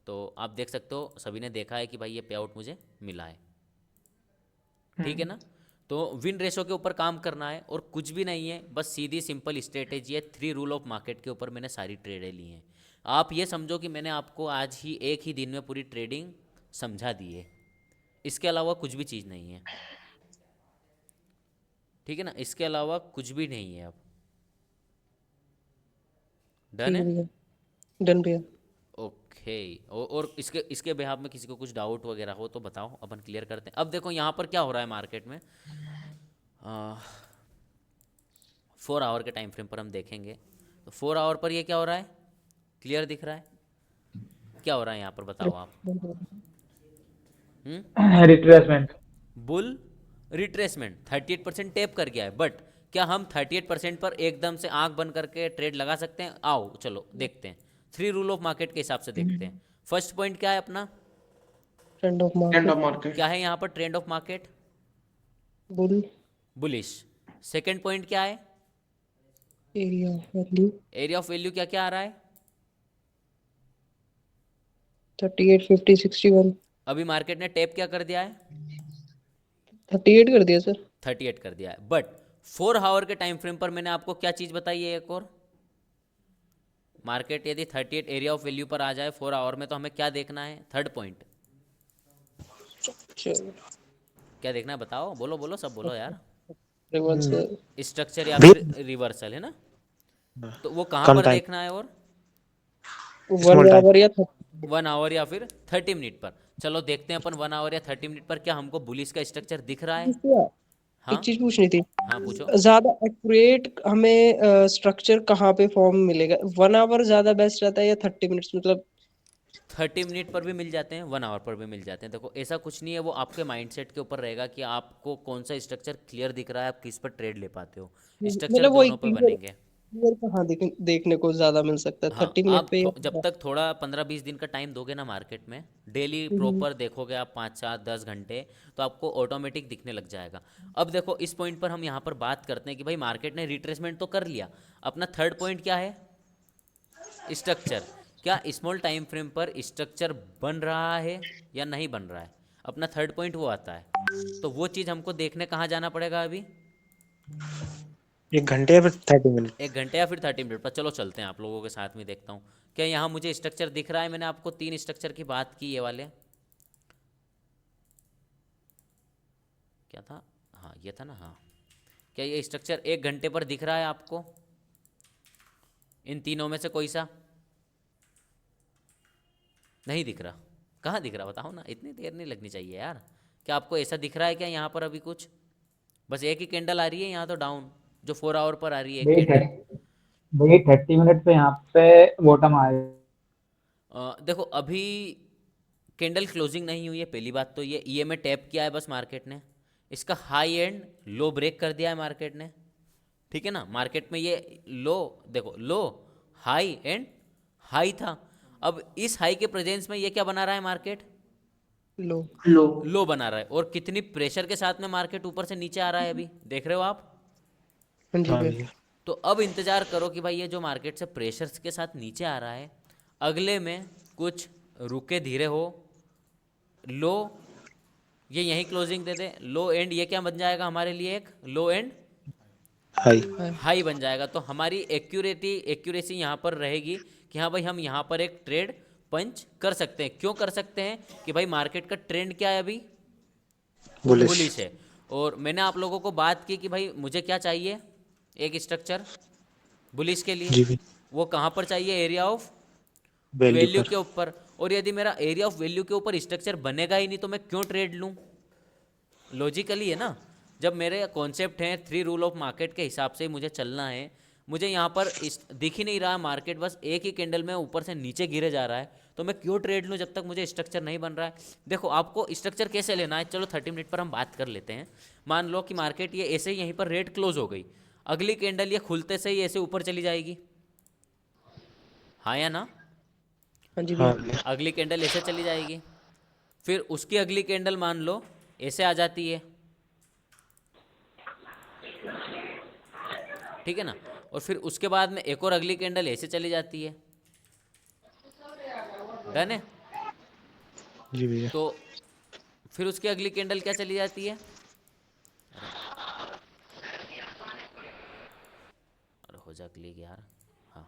तो आप देख सकते हो, सभी ने देखा है कि भाई ये पे आउट मुझे मिला है, ठीक है ना। तो विन रेशो के ऊपर काम करना है और कुछ भी नहीं है, बस सीधी सिंपल स्ट्रेटेजी है, 3 रूल ऑफ मार्केट के ऊपर मैंने सारी ट्रेडें ली हैं। आप ये समझो कि मैंने आपको आज ही एक ही दिन में पूरी ट्रेडिंग समझा दी है, इसके अलावा कुछ भी चीज़ नहीं है, ठीक है ना, इसके अलावा कुछ भी नहीं है। अब डन ठीक है, है भैया, डन भैया। ओके। और इसके इसके बिहाफ में किसी को कुछ डाउट वगैरह हो तो बताओ, अपन क्लियर करते हैं। अब देखो यहाँ पर क्या हो रहा है मार्केट में, 4 आवर के टाइम फ्रेम पर हम देखेंगे, तो 4 आवर पर ये क्या हो रहा है, क्लियर दिख रहा है? क्या हो रहा है यहाँ पर बताओ आप? रिट्रेसमेंट। बुल रिट्रेसमेंट 38% टैप कर गया है, बट क्या हम 38% पर एकदम से आंख बंद करके ट्रेड लगा सकते हैं? आओ चलो देखते हैं, 3 रूल ऑफ मार्केट के हिसाब से देखते हैं। फर्स्ट पॉइंट क्या है अपना? Trend of trend market, of market, क्या है यहाँ पर? Trend of market bull, bullish. Second point क्या है? Area of value, area of value क्या क्या आ रहा है? 38, 50, 61, अभी मार्केट ने टैप क्या कर दिया है? 38 कर दिया सर। 38 कर दिया है, बट 4 आवर के टाइम फ्रेम पर मैंने आपको क्या चीज़ बताई है एक और? मार्केट यदि 38 एरिया ऑफ वैल्यू पर आ जाए 4 आवर में, तो हमें क्या देखना है? थर्ड पॉइंट चलो, क्या देखना है बताओ? बोलो बोलो, सब बोलो यार। रिवर्सल, स्ट्रक्चर या भी- फिर रिवर्सल है ना? तो वो कहाँ कम पर टाइम, देखना है? और 1 time. आवर या 1 आवर या फिर 30 मिनट पर। चलो देखते हैं अपन 1 आवर या 30 मिनट पर क्या हमको बुलिश का स्ट्रक्चर दिख रहा है? 30। हाँ एक चीज पूछनी थी, हाँ पूछो। ज्यादा एक्यूरेट हमें स्ट्रक्चर कहाँ पे फॉर्म मिलेगा? 1 आवर ज्यादा बेस्ट रहता है या 30 मिनट्स? मतलब 30 मिनट पर भी मिल जाते हैं, 1 आवर पर भी मिल जाते हैं। देखो ऐसा कुछ नहीं है, वो आपके माइंडसेट के ऊपर रहेगा कि आपको कौन सा स्ट्रक्चर क्लियर दिख रहा है, आप किस पर ट्रेड ले पाते हो। स्ट्रक्चर मतलब वही दोनों पर क्लियर बनेंगे। कहाँ देखने को ज्यादा मिल सकता है, हाँ 30 मिनट आप पे जब या तक थोड़ा 15-20 दिन का टाइम दोगे ना मार्केट में, डेली प्रॉपर देखोगे आप 5-7-10 घंटे, तो आपको ऑटोमेटिक दिखने लग जाएगा। अब देखो इस पॉइंट पर हम यहाँ पर बात करते हैं कि भाई मार्केट ने रिट्रेसमेंट तो कर लिया, अपना थर्ड पॉइंट क्या है? स्ट्रक्चर। क्या स्मॉल टाइम फ्रेम पर स्ट्रक्चर बन रहा है या नहीं बन रहा है? अपना थर्ड पॉइंट वो आता है। तो वो चीज़ हमको देखने कहाँ जाना पड़ेगा अभी? 1 घंटे या फिर 30 मिनट? 1 घंटे या फिर 30 मिनट पर। चलो चलते हैं आप लोगों के साथ में, देखता हूँ क्या यहाँ मुझे स्ट्रक्चर दिख रहा है। मैंने आपको 3 स्ट्रक्चर की बात की, ये वाले क्या था? हाँ ये था ना। हाँ क्या ये स्ट्रक्चर 1 घंटे पर दिख रहा है आपको? इन तीनों में से कोई सा नहीं दिख रहा? कहाँ दिख रहा बताओ ना, इतनी देर नहीं लगनी चाहिए यार। क्या आपको ऐसा दिख रहा है क्या यहाँ पर अभी कुछ? बस एक ही कैंडल आ रही है यहाँ तो डाउन, जो 4 आवर पर आ रही है एक भैया कैंडल। भैया 30 मिनट पे यहाँ पे बॉटम आए। देखो अभी कैंडल क्लोजिंग नहीं हुई है, पहली बात तो ये ईएमए टैप किया है बस मार्केट ने, इसका हाई एंड लो ब्रेक कर दिया है मार्केट ने, ठीक है ना। मार्केट में ये लो देखो, लो हाई एंड हाई था। अब इस हाई के प्रेजेंस में ये क्या बना रहा है मार्केट? लो, लो, लो बना रहा है। और कितनी प्रेशर के साथ में मार्केट ऊपर से नीचे आ रहा है, अभी देख रहे हो आप। हाँ जी हाँ भैया, भैया, तो अब इंतजार करो कि भाई ये जो मार्केट से प्रेशर्स के साथ नीचे आ रहा है, अगले में कुछ रुके धीरे हो, लो ये यहीं closing they they, low and ये क्या बन जाएगा हमारे लिए? एक लो एंड हाई। हाई बन जाएगा। तो हमारी एक्यूरेसी यहाँ पर रहेगी कि हाँ भाई हम यहाँ पर एक ट्रेड पंच कर सकते हैं। क्यों कर सकते हैं? कि भाई मार्केट का ट्रेंड क्या है अभी? बुलिश। बुलिश है। और मैंने आप लोगों को बात की कि भाई मुझे क्या चाहिए, एक स्ट्रक्चर बुलिश के लिए। जी भी, वो कहाँ पर चाहिए? एरिया ऑफ वैल्यू वैल्यू पर। के ऊपर। और यदि मेरा एरिया ऑफ वैल्यू के ऊपर स्ट्रक्चर बनेगा ही नहीं तो मैं क्यों ट्रेड लूँ? लॉजिकली है ना। जब मेरे कॉन्सेप्ट हैं 3 रूल ऑफ मार्केट के हिसाब से मुझे चलना है, मुझे यहाँ पर दिख ही नहीं रहा मार्केट, बस एक ही कैंडल में ऊपर से नीचे गिरे जा रहा है, तो मैं क्यों ट्रेड लूँ जब तक मुझे स्ट्रक्चर नहीं बन रहा है। देखो आपको स्ट्रक्चर कैसे लेना है, चलो 30 मिनट पर हम बात कर लेते हैं। मान लो कि मार्केट ये ऐसे ही यहीं पर रेट क्लोज हो गई, अगली कैंडल ये खुलते से ही ऐसे ऊपर चली जाएगी, हाँ या ना? हाँ जी हाँ भैया, भैया, अगली कैंडल ऐसे चली जाएगी, फिर उसकी अगली कैंडल मान लो ऐसे आ जाती है, ठीक है ना। और फिर उसके बाद में एक और अगली कैंडल ऐसे चली जाती है, डन है। जी भैया। तो फिर उसकी अगली कैंडल क्या चली जाती है? अरे हो जा क्लिक यार। हाँ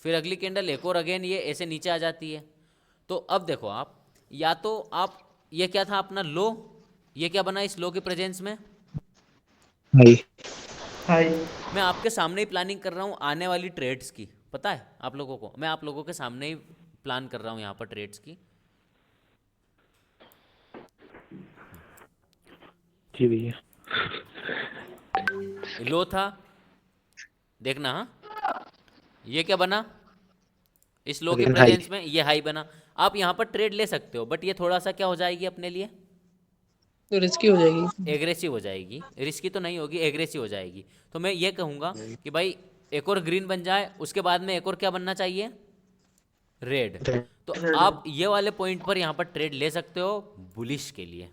फिर अगली कैंडल एक और अगेन ये ऐसे नीचे आ जाती है। तो अब देखो आप, या तो आप ये क्या था अपना लो, ये क्या बना इस लो के प्रेजेंस में? हाई। हाई, मैं आपके सामने ही प्लानिंग कर रहा हूँ आने वाली ट्रेड्स की, पता है आप लोगों को, मैं आप लोगों के सामने ही प्लान कर रहा हूँ यहाँ पर ट्रेड्स की। जी भैया। लो था देखना, हाँ ये क्या बना? इस लो के Again high. प्रेजेंस में ये हाई बना। आप यहाँ पर ट्रेड ले सकते हो, बट ये थोड़ा सा क्या हो जाएगी अपने लिए, तो रिस्की हो जाएगी। एग्रेसिव हो जाएगी। रिस्की तो नहीं होगी, एग्रेसिव हो जाएगी। तो मैं ये कहूँगा कि भाई एक और ग्रीन बन जाए, उसके बाद में एक और क्या बनना चाहिए, रेड। तो आप ये वाले पॉइंट पर यहाँ पर ट्रेड ले सकते हो बुलिश के लिए।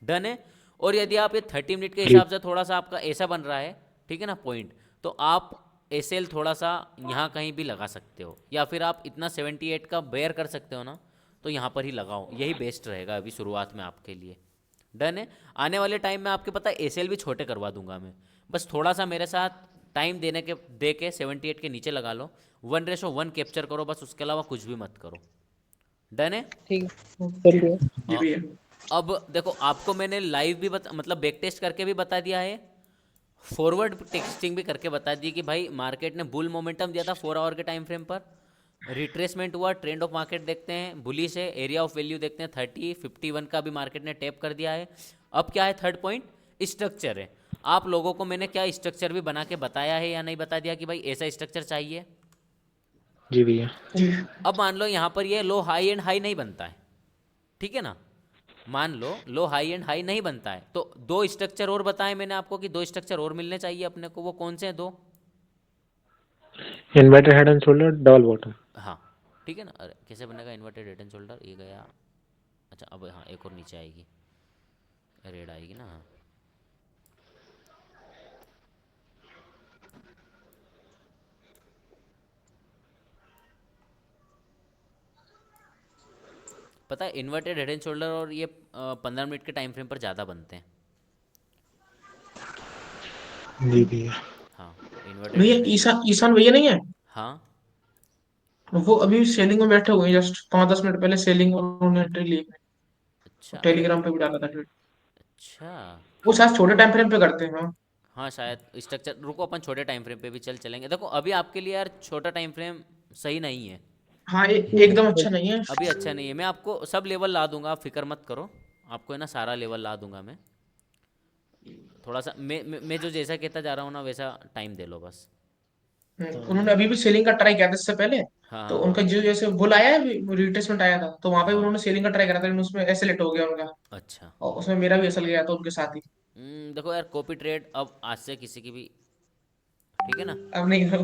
डन है। और यदि आप ये 30 मिनट के हिसाब से थोड़ा सा आपका ऐसा बन रहा है, ठीक है ना पॉइंट, तो आप एसएल थोड़ा सा यहाँ कहीं भी लगा सकते हो, या फिर आप इतना 78 का बेयर कर सकते हो ना, तो यहाँ पर ही लगाओ, यही बेस्ट रहेगा अभी शुरुआत में आपके लिए। डन है। आने वाले टाइम में आपके पता है एसएल भी छोटे करवा दूंगा मैं, बस थोड़ा सा मेरे साथ टाइम दे के 78 के नीचे लगा लो, 1:1 कैप्चर करो बस, उसके अलावा कुछ भी मत करो। डन है। ठीक है, कर लिया। जी भैया। अब देखो आपको मैंने लाइव भी मतलब बैक टेस्ट करके भी बता दिया है, फॉरवर्ड टेक्सटिंग भी करके बता दी कि भाई मार्केट ने बुल मोमेंटम दिया था 4 आवर के टाइम फ्रेम पर, रिट्रेसमेंट हुआ, ट्रेंड ऑफ मार्केट देखते हैं, बुलिश है, एरिया ऑफ वैल्यू देखते हैं 30, 51 का भी मार्केट ने टैप कर दिया है। अब क्या है थर्ड पॉइंट, स्ट्रक्चर है। आप लोगों को मैंने क्या स्ट्रक्चर भी बना के बताया है या नहीं बता दिया कि भाई ऐसा स्ट्रक्चर चाहिए। जी भैया। जी अब मान लो यहाँ पर ये लो हाई एंड हाई नहीं बनता है, ठीक है ना, मान लो लो हाई एंड हाई नहीं बनता है, तो 2 स्ट्रक्चर और बताए मैंने आपको कि 2 स्ट्रक्चर और मिलने चाहिए अपने को। वो कौन से हैं 2? Inverted head and shoulder, double bottom. हाँ ठीक है ना। अरे कैसे बनेगा इन्वर्टेड हेड एंड शोल्डर, ये गया। अच्छा अब हाँ एक और नीचे आएगी, रेड आएगी ना। हाँ पता है इन्वर्टेड हेड एंड शोल्डर और ये 15 मिनट के टाइम फ्रेम पर ज़्यादा बनते हैं। जी भैया। हाँ इन्वर्टेड भैया, हेड एंड, ईशान भैया नहीं है? हाँ वो अभी सेलिंग में बैठे हुए हैं, जस्ट 5-10 मिनट पहले सेलिंग, और उन्होंने एंट्री ली है। अच्छा अरे टेलीग्राम पे भी डाला था ट्वीट। अच्छा। वो शायद छोटे टाइम फ्रेम पे करते हैं। हाँ हाँ शायद स्ट्रक्चर, रुको अपन छोटे टाइम फ्रेम पे भी चलेंगे। देखो अभी आपके लिए यार छोटा टाइम फ्रेम सही नहीं है, हाँ, एकदम अच्छा नहीं है। अभी अच्छा नहीं है। मैं आपको सब लेवल ला दूंगा, आप फिक्र मत करो, आपको है ना सारा लेवल ला दूंगा मैं। थोड़ा सा मैं जो जैसा कहता जा रहा हूँ ना वैसा टाइम दे लो बस। उन्होंने अभी भी सेलिंग का ट्राई किया था इससे पहले। हाँ तो हाँ उनका हाँ जो जैसे बुल आया है, रिट्रेसमेंट आया था, तो वहां पे हाँ। उन्होंने सेलिंग का ट्राई करा था, लेकिन उसमें एसएलेट हो गया उनका। अच्छा और उसमें मेरा भी एसएल गया था उनके साथ ही। देखो यार कॉपी ट्रेड अब आज से किसी की भी, ठीक है ना। अब नहीं हाँ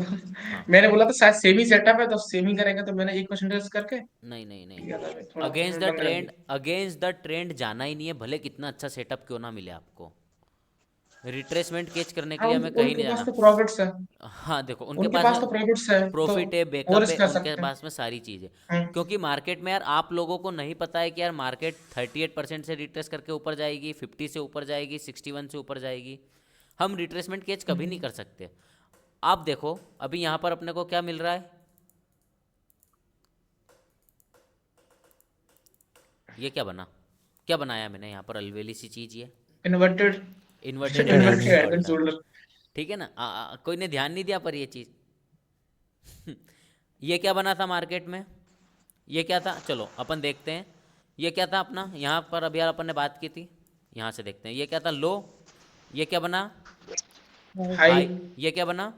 मैंने बोला था शायद सेम ही सेटअप है, तो सेम ही करेंगे, तो मैंने 1% करके नहीं नहीं नहीं, किया था। मैं थोड़ा अगेंस्ट द बंद कर ट्रेंड, दिया। अगेंस्ट द ट्रेंड जाना ही नहीं है, भले कितना अच्छा सेटअप क्यों ना मिले आपको। रिट्रेसमेंट कैच करने के हाँ, लिए हमें कहीं नहीं उनके पास जाना। तो प्रॉफिट्स है। हाँ देखो उनके उनके पास पास में तो प्रॉफिट्स है, तो प्रॉफिट है, वो बैकअप है, रिस्क कर उनके सकते हैं। पास में सारी चीज़ है। हम्म, क्योंकि मार्केट में यार आप लोगों को नहीं पता है कि यार मार्केट 38% से रिट्रेस करके ऊपर जाएगी, 50 से ऊपर जाएगी, 61 से ऊपर जाएगी। हम रिट्रेसमेंट कैच कभी नहीं कर सकते। आप देखो अभी यहाँ पर अपने को क्या मिल रहा है, ये क्या बना, क्या बनाया मैंने यहाँ पर अलवेली सी चीज़, ये inverted inverted head inverted and head and shoulder, shoulder. ठीक है ना। कोई ने ध्यान नहीं दिया पर ये चीज़ ये क्या बना था मार्केट में, ये क्या था, चलो अपन देखते हैं। ये क्या था अपना, यहाँ पर अभी यार अपन ने बात की थी, यहाँ से देखते हैं ये क्या था, लो। ये क्या बना, हाई हाई। ये क्या बना,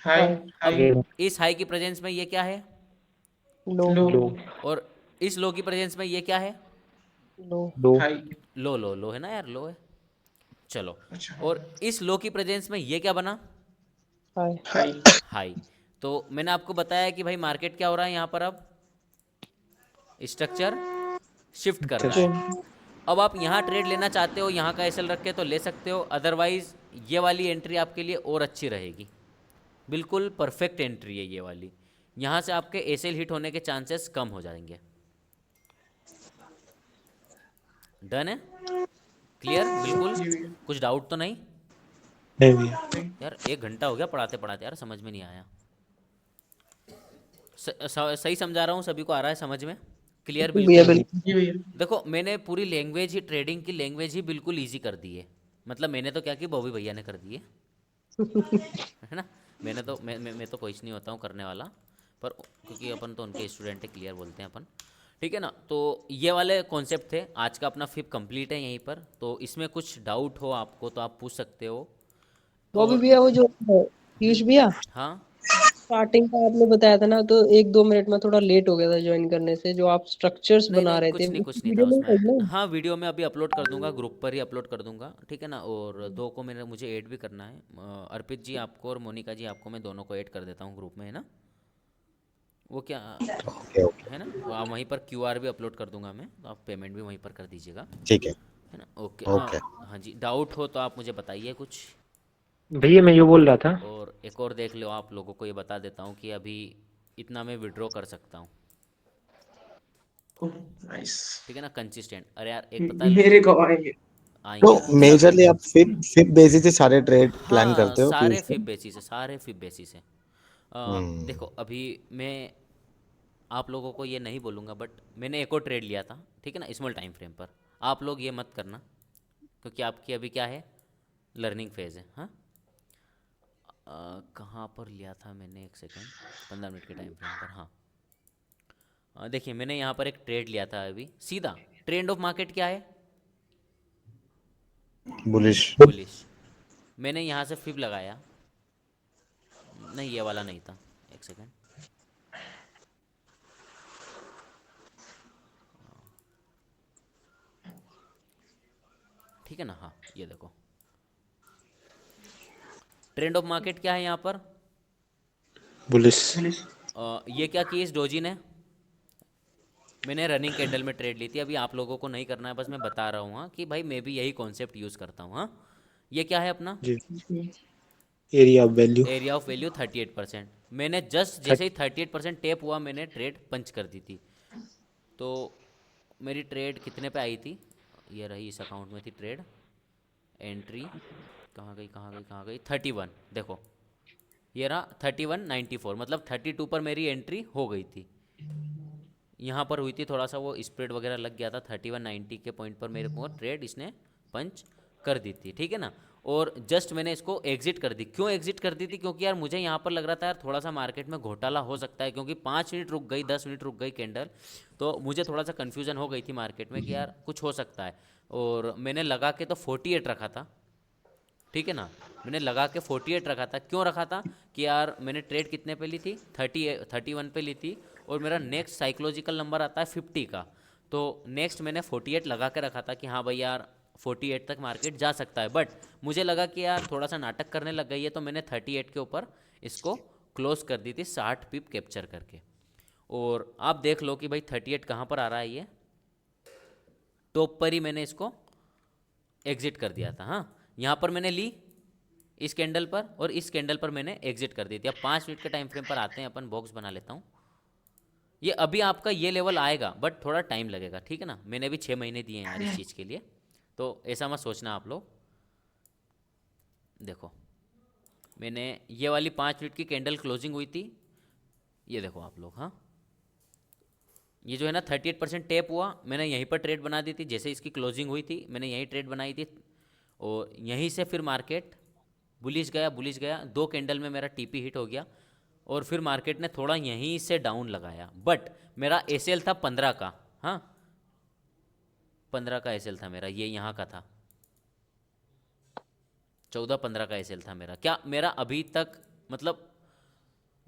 हाई अब हाई इस हाई की प्रेजेंस में ये क्या है, लो लो और इस लो की प्रेजेंस में ये क्या है, लो हाई। लो है ना यार, लो है। चलो अच्छा, और इस लो की प्रेजेंस में ये क्या बना, हाय हाई। हाई। तो मैंने आपको बताया कि भाई मार्केट क्या हो रहा है यहाँ पर, अब स्ट्रक्चर शिफ्ट कर रहा है। अब आप यहाँ ट्रेड लेना चाहते हो, यहाँ का एसएल रख के तो ले सकते हो, अदरवाइज ये वाली एंट्री आपके लिए और अच्छी रहेगी, बिल्कुल परफेक्ट एंट्री है ये वाली। यहाँ से आपके एसएल हिट होने के चांसेस कम हो जाएंगे। डन है, क्लियर बिल्कुल, जी भैया। कुछ डाउट तो नहीं। नहीं भैया। यार 1 घंटा हो गया पढ़ाते पढ़ाते, यार समझ में नहीं आया। सही समझा रहा हूँ, सभी को आ रहा है समझ में, क्लियर भैया बिल्कुल। बिल्कुल। जी भैया। देखो मैंने पूरी लैंग्वेज ही, ट्रेडिंग की लैंग्वेज ही बिल्कुल इजी कर दी है। मतलब मैंने तो क्या की, बॉबी भैया ने कर दी है है ना। मैंने तो मैं तो कुछ नहीं होता हूँ करने वाला, पर क्योंकि अपन तो उनके स्टूडेंट है, क्लियर बोलते हैं अपन, ठीक है ना। तो ये वाले कॉन्सेप्ट थे, आज का अपना फिप कंप्लीट है यहीं पर। तो इसमें कुछ डाउट हो आपको तो आप पूछ सकते हो। वो भी और भैया, वो जो पीयूष भैया, हाँ स्टार्टिंग का आपने बताया था ना, तो 1-2 मिनट में थोड़ा लेट हो गया था ज्वाइन करने से। जो आप स्ट्रक्चर्स नहीं बना नहीं, रहे थे कुछ नहीं, उस कुछ नहीं था वीडियो में ही उसमें। करना है। हाँ, वीडियो में अभी अपलोड कर दूंगा, ग्रुप पर ही अपलोड कर दूंगा, ठीक है ना। और दो को मुझे ऐड भी करना है। अर्पित जी आपको और मोनिका जी आपको मैं दोनों को ऐड कर देता हूँ ग्रुप में, है ना। वो क्या ओके ओके, है ना, वहीं पर क्यूआर भी अपलोड कर दूंगा मैं, तो आप पेमेंट भी वहीं पर कर दीजिएगा, ठीक है। है ना। ओके। ओके, हाँ जी, डाउट हो तो आप मुझे बताइए कुछ। भैया मैं ये बोल रहा था, और एक और देख लो, आप लोगों को ये बता देता हूँ कि अभी इतना मैं विड्रॉ कर सकता हूँ, नाइस। ठीक है ना, कंसिस्टेंट। अरे यार एक पता मेरे कब आएंगे? तो आएंगे क्या। मेजरली आप फिप बेसिस से सारे ट्रेड प्लान हाँ, करते हो कि सारे उसमें? फिब बेसिस है, सारे फिब बेसिस है। हम्म। देखो अभी मैं आप लोगों को ये नहीं बोलूँगा, बट मैंने एक और ट्रेड लिया था, ठीक है ना, स्मॉल टाइम फ्रेम पर। आप लोग ये मत करना, क्योंकि आपकी अभी क्या है, लर्निंग फेज़ है। हाँ, कहाँ पर लिया था मैंने, एक सेकेंड, 15 मिनट के टाइम फ्रेम पर। हाँ, देखिए मैंने यहाँ पर एक ट्रेड लिया था अभी सीधा। ट्रेंड ऑफ मार्केट क्या है, बुलिश। बुलिश। मैंने यहाँ से फिब लगाया, नहीं ये वाला नहीं था, एक सेकेंड, ठीक है ना। हाँ, ये देखो ट्रेंड ऑफ मार्केट क्या है यहाँ पर। बुलिश। ये क्या की इस डोजी ने, मैंने रनिंग कैंडल में ट्रेड ली थी। अभी आप लोगों को नहीं करना है, बस मैं बता रहा हूँ हाँ, कि भाई मैं भी यही कॉन्सेप्ट यूज़ करता हूँ। हाँ, ये क्या है अपना जी, area of value. Area of value 38%। मैंने जस्ट जैसे ही 38% टेप हुआ, मैंने ट्रेड पंच कर दी थी। तो मेरी ट्रेड कितने पे आई थी, ये रही, इस अकाउंट में थी ट्रेड, एंट्री कहाँ गई कहाँ गई कहाँ गई, 31, देखो ये रहा 31.94, मतलब 32 पर मेरी एंट्री हो गई थी। यहाँ पर हुई थी, थोड़ा सा वो स्प्रेड वगैरह लग गया था, 31.90 के पॉइंट पर मेरे को ट्रेड इसने पंच कर दी थी, ठीक है ना। और जस्ट मैंने इसको एग्जिट कर दी। क्यों एग्जिट कर दी थी, क्योंकि यार मुझे यहाँ पर लग रहा था यार थोड़ा सा मार्केट में घोटाला हो सकता है, क्योंकि 5 मिनट रुक गई, 10 मिनट रुक गई कैंडल, तो मुझे थोड़ा सा कन्फ्यूज़न हो गई थी मार्केट में कि यार कुछ हो सकता है। और मैंने लगा के तो 48 रखा था, ठीक है ना। मैंने लगा के 48 रखा था। क्यों रखा था कि यार मैंने ट्रेड कितने पे ली थी, 31 पे ली थी, और मेरा नेक्स्ट साइकोलॉजिकल नंबर आता है 50 का। तो नेक्स्ट मैंने 48 लगा के रखा था कि हाँ भाई यार 48 तक मार्केट जा सकता है। बट मुझे लगा कि यार थोड़ा सा नाटक करने लग गई है, तो मैंने 38 के ऊपर इसको क्लोज कर दी थी 60 पिप कैप्चर करके। और आप देख लो कि भाई 38 कहाँ पर आ रहा है, ये टॉप पर ही मैंने इसको एग्जिट कर दिया था। हाँ, यहाँ पर मैंने ली इस कैंडल पर, और इस कैंडल पर मैंने एग्जिट कर दी थी। अब 5 मिनट के टाइम फ्रेम पर आते हैं, अपन बॉक्स बना लेता हूँ। ये अभी आपका ये लेवल आएगा, बट थोड़ा टाइम लगेगा, ठीक है ना। मैंने भी 6 महीने दिए हैं यार इस चीज़ के लिए, तो ऐसा मत सोचना आप लोग। देखो मैंने ये वाली 5 मिनट की कैंडल क्लोजिंग हुई थी, ये देखो आप लोग। हाँ, ये जो है ना 38% टेप हुआ, मैंने यहीं पर ट्रेड बना दी थी। जैसे इसकी क्लोजिंग हुई थी, मैंने यहीं ट्रेड बनाई थी, और यहीं से फिर मार्केट बुलिश गया, बुलिश गया, 2 कैंडल में मेरा टीपी हिट हो गया, और फिर मार्केट ने थोड़ा यहीं से डाउन लगाया। बट मेरा एसएल था 15 का। हाँ, 15 का एसएल था मेरा, ये यहाँ का था, 14-15 का एसएल था मेरा। क्या मेरा अभी तक, मतलब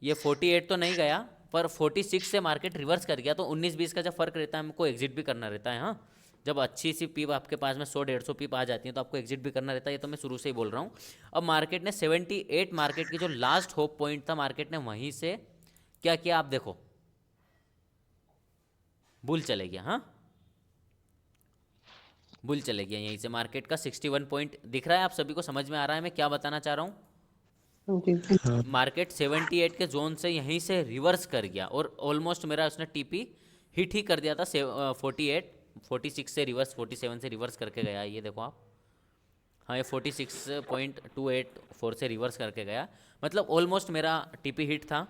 ये 48 तो नहीं गया, पर 46 से मार्केट रिवर्स कर गया। तो 19-20 का जब फर्क रहता है, हमको एग्जिट भी करना रहता है। हाँ, जब अच्छी सी पीप आपके पास में 100-150 पीप आ जाती है, तो आपको एग्जिट भी करना रहता है। ये तो मैं शुरू से ही बोल रहा हूँ। अब मार्केट ने 78, मार्केट की जो लास्ट होप पॉइंट था, मार्केट ने वहीं से क्या किया, आप देखो, बुल चले गया। हाँ, बुल चले गया यहीं से। मार्केट का 61 पॉइंट दिख रहा है, आप सभी को समझ में आ रहा है मैं क्या बताना चाह रहा हूँ। जी। हाँ, मार्केट 78 के जोन से यहीं से रिवर्स कर गया, और ऑलमोस्ट मेरा उसने टीपी हिट ही कर दिया था। 46 से रिवर्स, 47 से रिवर्स करके गया, ये देखो आप। हाँ, ये 46.284 से रिवर्स करके गया, मतलब ऑलमोस्ट मेरा टीपी हिट था।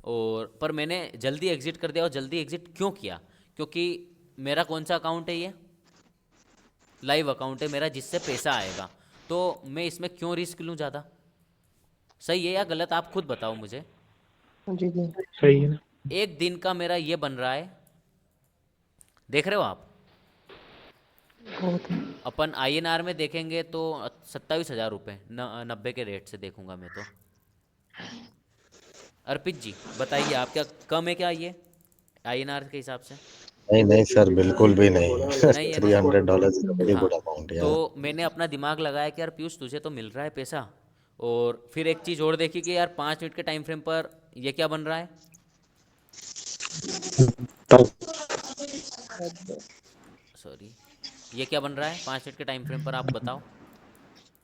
और पर मैंने जल्दी एग्जिट कर दिया। और जल्दी एग्जिट क्यों किया, क्योंकि मेरा कौन सा अकाउंट है, ये लाइव अकाउंट है मेरा, जिससे पैसा आएगा। तो मैं इसमें क्यों रिस्क लूँ ज़्यादा। सही है या गलत, आप खुद बताओ मुझे। जी जी। सही है ना। एक दिन का मेरा ये बन रहा है, देख रहे हो आप। बहुत है। अपन INR में देखेंगे तो 27,000 रुपये, 90 के रेट से देखूंगा मैं तो। अर्पित जी बताइए, आप क्या कम है क्या ये INR के हिसाब से? नहीं नहीं सर, बिल्कुल भी नहीं। नहीं है ना? $300 इज वेरी हाँ, गुड अमाउंट तो यार। मैंने अपना दिमाग लगाया कि यार पीयूष तुझे तो मिल रहा है पैसा, और फिर एक चीज़ और देखी कि यार 5 मिनट के टाइम फ्रेम पर ये क्या बन रहा है, टॉप। सॉरी, ये क्या बन रहा है 5 मिनट के टाइम फ्रेम पर, आप बताओ।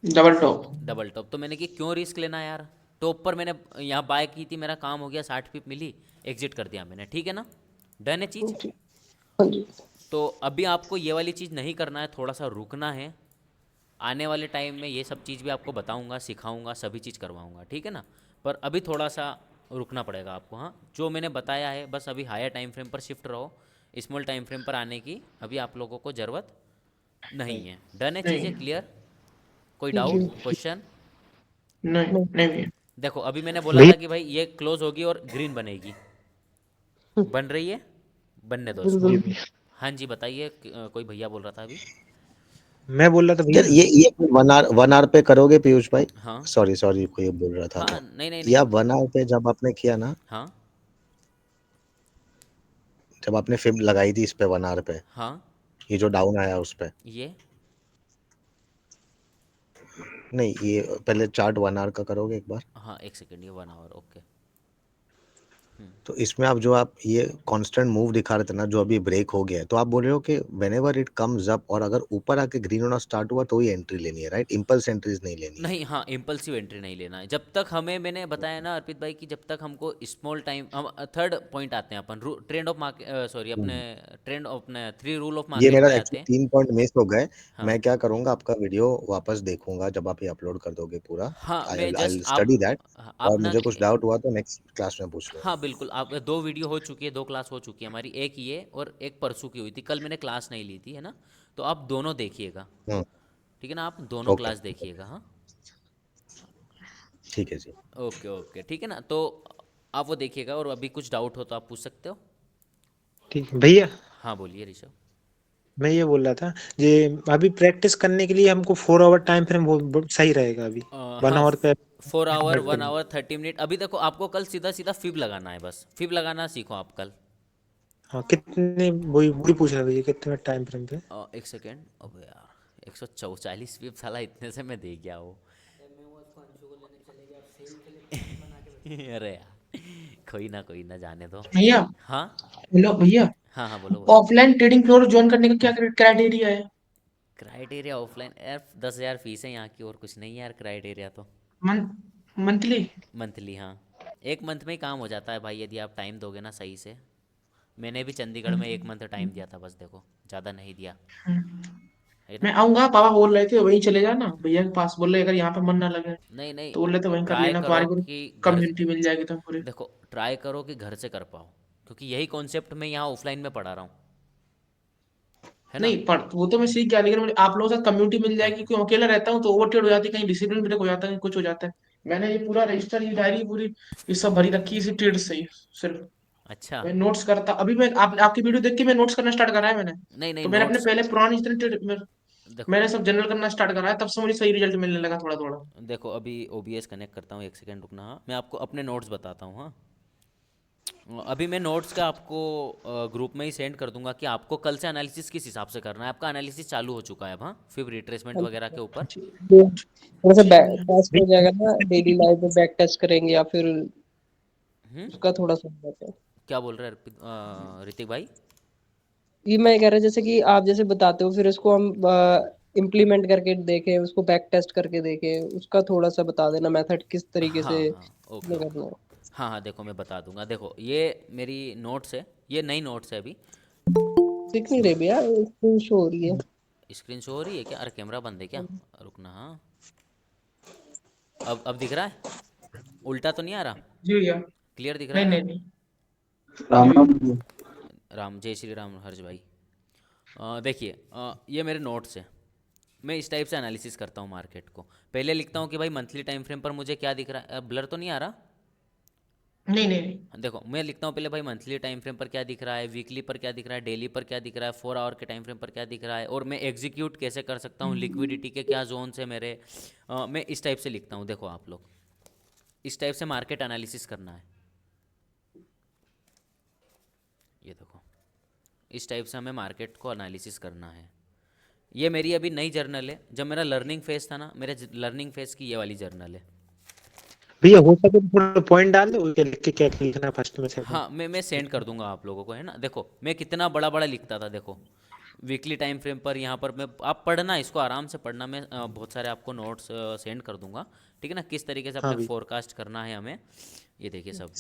Double top. Double top. तो मैंने कि क्यों रिस्क लेना यार, टॉप पर मैंने यहाँ बाय की थी, मेरा काम हो गया, 60 पिप मिली, एग्जिट कर दिया मैंने, ठीक है ना, डन है चीज़। हाँ जी। तो अभी आपको ये वाली चीज़ नहीं करना है, थोड़ा सा रुकना है, आने वाले टाइम में ये सब चीज़ भी आपको बताऊंगा, सिखाऊंगा, सभी चीज़ करवाऊंगा, ठीक है ना। पर अभी थोड़ा सा रुकना पड़ेगा आपको। हाँ, जो मैंने बताया है बस अभी हायर टाइम फ्रेम पर शिफ्ट रहो, स्मॉल टाइम फ्रेम पर आने की अभी आप लोगों को ज़रूरत नहीं है। डन है चीज़ें, नहीं क्लियर? कोई जी। Doubt, question? नहीं नहीं। नहीं भैया। देखो अभी मैंने बोला भैया था कि भाई ये क्लोज होगी और ग्रीन बनेगी, बन रही है, बनने दो इसको। जी बिल्कुल। भैया, हाँ जी बताइए, कोई भैया बोल रहा था अभी। मैं बोल रहा था यार भैया। ये 1 आवर पे करोगे पीयूष भाई? हाँ सॉरी सॉरी, कोई बोल रहा था। हाँ, नहीं नहीं या नहीं। 1 आवर पे जब आपने किया ना, हाँ जब आपने फिब लगाई थी इस पे 1 आवर पे, हाँ, ये जो डाउन आया उस पे, ये नहीं ये पहले चार्ट 1 आवर का करोगे एक बार। हाँ, एक सेकेंड, ये 1 आवर, ओके। तो इसमें आप जो आप ये कांस्टेंट मूव दिखा रहे थे ना, जो अभी ब्रेक हो गया है, तो आप बोल रहे हो कि व्हेनेवर इट कम्स अप और अगर ऊपर आके ग्रीन होना स्टार्ट हुआ तो ही एंट्री लेनी है, राइट? इंपल्स एंट्रीज नहीं लेनी है। नहीं, हाँ, इम्पल्सिव एंट्री नहीं लेना है, जब तक हमें, मैंने बताया ना अर्पित भाई कि जब तक हमको स्मॉल टाइम, हम थर्ड पॉइंट आते हैं अपन, ट्रेंड ऑफ मार्केट, सॉरी अपने ट्रेंड अपने 3 रूल ऑफ ये मार्केट मेरा पे आते एक्चुअली हैं। 3 पॉइंट मिस हो गए। हाँ मैं क्या करूंगा, आपका वीडियो वापस देखूंगा जब आप ये अपलोड कर दोगे पूरा। हाँ, आई मैं आई जस्ट स्टडी दैट। आप और ना, मुझे कुछ डाउट हुआ तो नेक्स्ट क्लास में पूछ हाँ लूंगा। बिल्कुल, आप 2 वीडियो हो चुकी है, 2 क्लास हो चुकी है हमारी, एक ये और एक परसों की हुई थी, कल मैंने क्लास नहीं ली थी, है ना, तो आप दोनों देखिएगा, हम्म। ठीक है ना, आप दोनों ओके, क्लास देखिएगा। हाँ, ठीक है जी। ओके ओके, ठीक है ना, तो आप वो देखिएगा, और अभी कुछ डाउट हो तो आप पूछ सकते हो। ठीक है भैया, हाँ बोलिए ऋषभ। मैं ये बोल रहा था, ये अभी प्रैक्टिस करने के लिए हमको 4 आवर टाइम फ्रेम सही रहेगा अभी। वन हाँ, आवर पे 4 आवर, convert 1 आवर करना। 30 मिनट। अभी देखो आपको कल सीधा सीधा फिब लगाना है, बस फिब लगाना सीखो आप कल। हाँ, कितने, वही वही पूछ रहा था भैया, कितने टाइम फ्रेम पे? एक सेकेंड, अब यार 144 फिब, साला इतने से मैं दे गया वो। अरे यार, कोई ना, जाने दो। भैया। हाँ हेलो भैया। हाँ हाँ, बोलो बोलो। ऑफलाइन ट्रेडिंग फ्लोर ज्वाइन करने का क्या क्राइटेरिया है? क्राइटेरिया ऑफलाइन यार, 10,000 फीस है यहाँ की, और कुछ नहीं है यार, क्राइटेरिया तो मंथली? मंथली। हाँ, एक मंथ में ही काम हो जाता है भाई, यदि आप टाइम दोगे ना सही से। मैंने भी चंडीगढ़ में 1 मंथ टाइम दिया था बस, देखो ज़्यादा नहीं दिया, है मैं ना। आऊंगा, पापा बोल रहे थे वहीं चले जाना भैया के पास, बोल रहे अगर यहाँ पे मन ना लगे नहीं नहीं, तो बोल रहे थे वहीं कर ट्राई लेना, करो तुम्हारी पूरी कि घर, कम्युनिटी मिल जाएगी तुम पूरी। देखो ट्राई करो कि घर से कर पाओ, क्योंकि यही कॉन्सेप्ट मैं यहाँ ऑफलाइन में पढ़ा रहा हूँ, है ना। नहीं पढ़ वो तो मैं सीख गया, लेकिन मुझे आप लोगों के साथ कम्युनिटी मिल हाँ जाएगी, क्यों अकेला रहता हूँ तो ओवरटेड हो जाती है, कहीं डिसिप्लिन ब्रेक हो जाता है, कहीं कुछ हो जाता है। मैंने ये पूरा रजिस्टर, ये डायरी पूरी, ये सब भरी रखी है इसी ट्रेड से ही सिर्फ। अच्छा, मैं नोट्स करता अभी, मैं आपकी वीडियो देख के मैं नोट्स करना स्टार्ट करा है मैंने। नहीं नहीं, तो मैंने अपने नोट्स, पहले पुरानी जितने देखो मैंने सब जनरल करना स्टार्ट करा है, तब से मुझे सही रिजल्ट मिलने लगा थोड़ा थोड़ा। देखो अभी OBS कनेक्ट करता हूँ, एक सेकेंड रुकना। हाँ, मैं आपको अपने नोट्स बताता हूँ। हाँ, अभी मैं नोट्स का आपको ग्रुप में ही सेंड कर दूंगा कि आपको कल से एनालिसिस किस हिसाब से करना है। आपका एनालिसिस चालू हो चुका है अब, हाँ, फिर रिट्रेसमेंट वगैरह के ऊपर। वो थोड़ा सा ठीक है। टेस्ट हो जाएगा ना, डेली लाइफ में बैक टेस्ट करेंगे या फिर हम्म, उसका थोड़ा सा हो जाता है। क्या बोल रहे हैं ऋतिक भाई? ये मैं कह रहा जैसे कि आप जैसे बताते हो, फिर उसको हम इम्प्लीमेंट करके देखें, उसको बैक टेस्ट करके देखें, उसका थोड़ा सा बता देना मेथड किस तरीके से हाँ हाँ, ओके ये ओके। करना है। हाँ हाँ, देखो मैं बता दूंगा, देखो ये मेरी नोट्स है, ये नई नोट्स है अभी। दिख नहीं रही भैया, स्क्रीन शो हो रही है। स्क्रीन शो हो रही है क्या? अरे कैमरा बंद है क्या? रुकना। हाँ, अब दिख रहा है, उल्टा तो नहीं आ रहा, जी भैया। क्लियर दिख रहा नहीं है ना। नहीं नहीं। जी राम भैया। राम। राम, जय श्री राम हर्ष भाई। देखिए, ये मेरे नोट्स है। मैं इस टाइप से एनालिसिस करता हूँ मार्केट को। पहले लिखता हूँ कि भाई मंथली टाइम फ्रेम पर मुझे क्या दिख रहा है, ब्लर तो नहीं आ रहा? नहीं नहीं नहीं। देखो मैं लिखता हूँ पहले भाई मंथली टाइम फ्रेम पर क्या दिख रहा है, वीकली पर क्या दिख रहा है, डेली पर क्या दिख रहा है, 4 आवर के टाइम फ्रेम पर क्या दिख रहा है, और मैं एग्जीक्यूट कैसे कर सकता हूँ, लिक्विडिटी के क्या जोन्स है मेरे। मैं इस टाइप से लिखता हूँ। देखो आप लोग, इस टाइप से मार्केट एनालिसिस करना है, ये देखो, इस टाइप से हमें मार्केट को एनालिसिस करना है। ये मेरी अभी नई जर्नल है, जब मेरा लर्निंग फेज था ना, मेरे लर्निंग फेज की ये वाली जर्नल है। भैया हो सके तो थोड़ा पॉइंट डाल दो क्या लिख के, क्या लिखना फर्स्ट में सेकंड। हाँ, मैं सेंड कर दूंगा आप लोगों को, है ना। देखो मैं कितना बड़ा बड़ा लिखता था, देखो वीकली टाइम फ्रेम पर। यहाँ पर मैं, आप पढ़ना, इसको आराम से पढ़ना। मैं बहुत सारे आपको नोट्स सेंड कर दूंगा, ठीक है ना, किस तरीके से हाँ अपने भैया। फोरकास्ट करना है हमें। ये देखिए सब,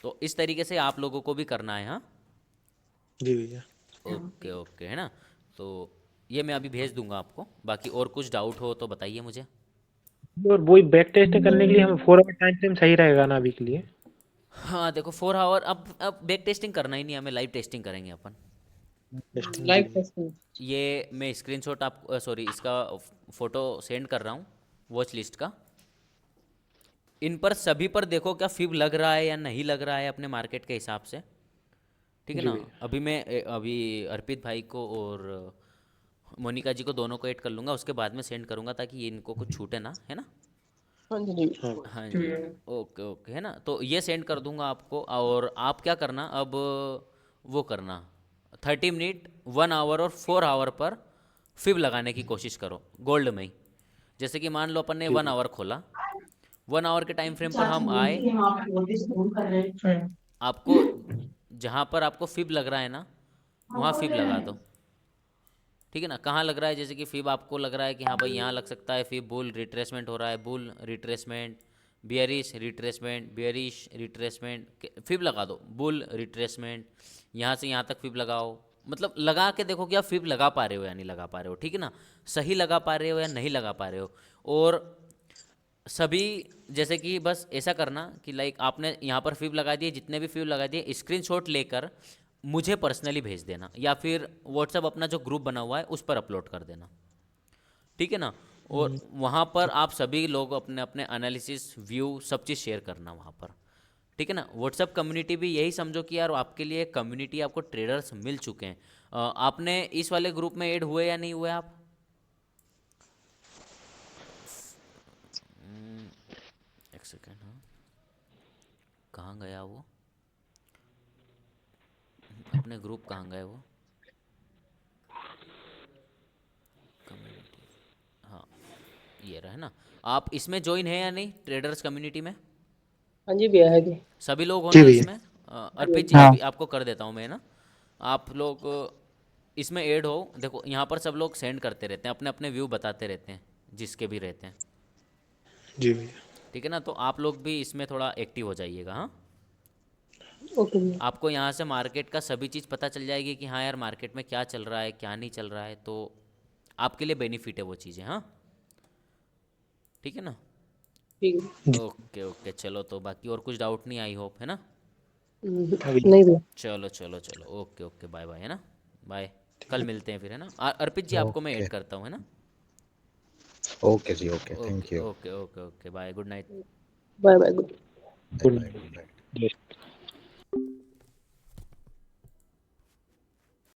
तो इस तरीके से आप लोगों को भी करना है। हाँ, जी भैया। ओके ओके, है ना। तो ये मैं अभी भेज दूंगा आपको। बाकी और कुछ डाउट हो तो बताइए मुझे। और वही बैक टेस्ट करने के लिए हम 4 आवर टाइम फ्रेम सही रहेगा ना अभी के लिए। हाँ देखो, 4 आवर, अब बैक टेस्टिंग करना ही नहीं, हमें लाइव टेस्टिंग करेंगे अपन। टेस्टिंग, जी लाइव भैया। टेस्टिंग। ये मैं स्क्रीनशॉट आप, सॉरी, इसका फ़ोटो सेंड कर रहा हूँ वॉच लिस्ट का। इन पर सभी पर देखो क्या फिब लग रहा है या नहीं लग रहा है अपने मार्केट के हिसाब से, ठीक है जी ना। भैया। अभी मैं अभी अर्पित भाई को और मोनिका जी को दोनों को ऐड कर लूँगा, उसके बाद में सेंड करूँगा ताकि इनको कुछ छूटे ना, है ना। हाँ जी जी। हाँ हाँ जी जी, भैया। ओके ओके, है ना। तो ये सेंड कर दूंगा आपको, और आप क्या करना अब, वो करना 30 मिनट, 1 आवर और 4 आवर पर फिब लगाने की कोशिश करो गोल्ड में ही। जैसे कि मान लो अपन ने जी 1 आवर खोला, 1 आवर के टाइम फ्रेम पर हम आए, आपको जहाँ पर आपको फिब लग रहा है ना, वहाँ फिब लगा दो, ठीक है ना। कहाँ लग रहा है, जैसे कि फिब आपको लग रहा है कि हाँ भाई यहाँ लग सकता है फिब, बुल रिट्रेसमेंट हो रहा है, bull retracement, bearish retracement, bearish retracement, fib लगा दो, बुल रिट्रेसमेंट। यहाँ से यहाँ तक फिब लगाओ, मतलब लगा के देखो कि आप फिब लगा पा रहे हो या नहीं लगा पा रहे हो, ठीक है ना। सही लगा पा रहे हो या नहीं लगा पा रहे हो। और सभी, जैसे कि बस ऐसा करना कि लाइक आपने यहाँ पर फिब लगा दिए, जितने भी फिब लगा दिए स्क्रीनशॉट लेकर मुझे पर्सनली भेज देना, या फिर व्हाट्सअप अपना जो ग्रुप बना हुआ है उस पर अपलोड कर देना, ठीक है ना। और वहाँ पर आप सभी लोग अपने अपने एनालिसिस, व्यू, सब चीज़ शेयर करना वहाँ पर, ठीक है ना। व्हाट्सअप कम्युनिटी भी यही समझो कि यार आपके लिए कम्युनिटी, आपको ट्रेडर्स मिल चुके हैं। आपने इस वाले ग्रुप में ऐड हुए या नहीं हुए आप? एक सेकेंड, हाँ, कहाँ गया वो अपने ग्रुप, कहाँ गए वो कम्युनिटी, हाँ ये रहा, है ना। आप इसमें ज्वाइन है या नहीं, ट्रेडर्स कम्युनिटी में? हाँ जी भैया है जी। सभी लोग हो जी ना भैया। इसमें? अर्पित जी हाँ। अभी आपको कर देता हूँ मैं, ना। आप लोग इसमें ऐड हो। देखो यहाँ पर सब लोग सेंड करते रहते हैं, अपने अपने व्यू बताते रहते हैं, जिसके भी रहते हैं, जी भैया। ठीक है ना। तो आप लोग भी इसमें थोड़ा एक्टिव हो जाइएगा। हाँ, ओके भैया। आपको यहाँ से मार्केट का सभी चीज़ पता चल जाएगी कि हाँ यार मार्केट में क्या चल रहा है, क्या नहीं चल रहा है, तो आपके लिए बेनिफिट है वो चीज़ें। हाँ, ठीक है ना। ठीक है। ओके ओके, चलो तो बाकी और कुछ डाउट नहीं, आई होप, है ना। अभी नहीं भैया। चलो चलो चलो, ओके ओके, बाय बाय, है ना। बाय, कल मिलते हैं फिर, है ना। अर्पित जी आपको मैं ओके ऐड करता हूँ, है ना। ओके जी, okay, okay thank you. Okay okay okay, bye, good night. Bye bye. Bye bye, good night. जय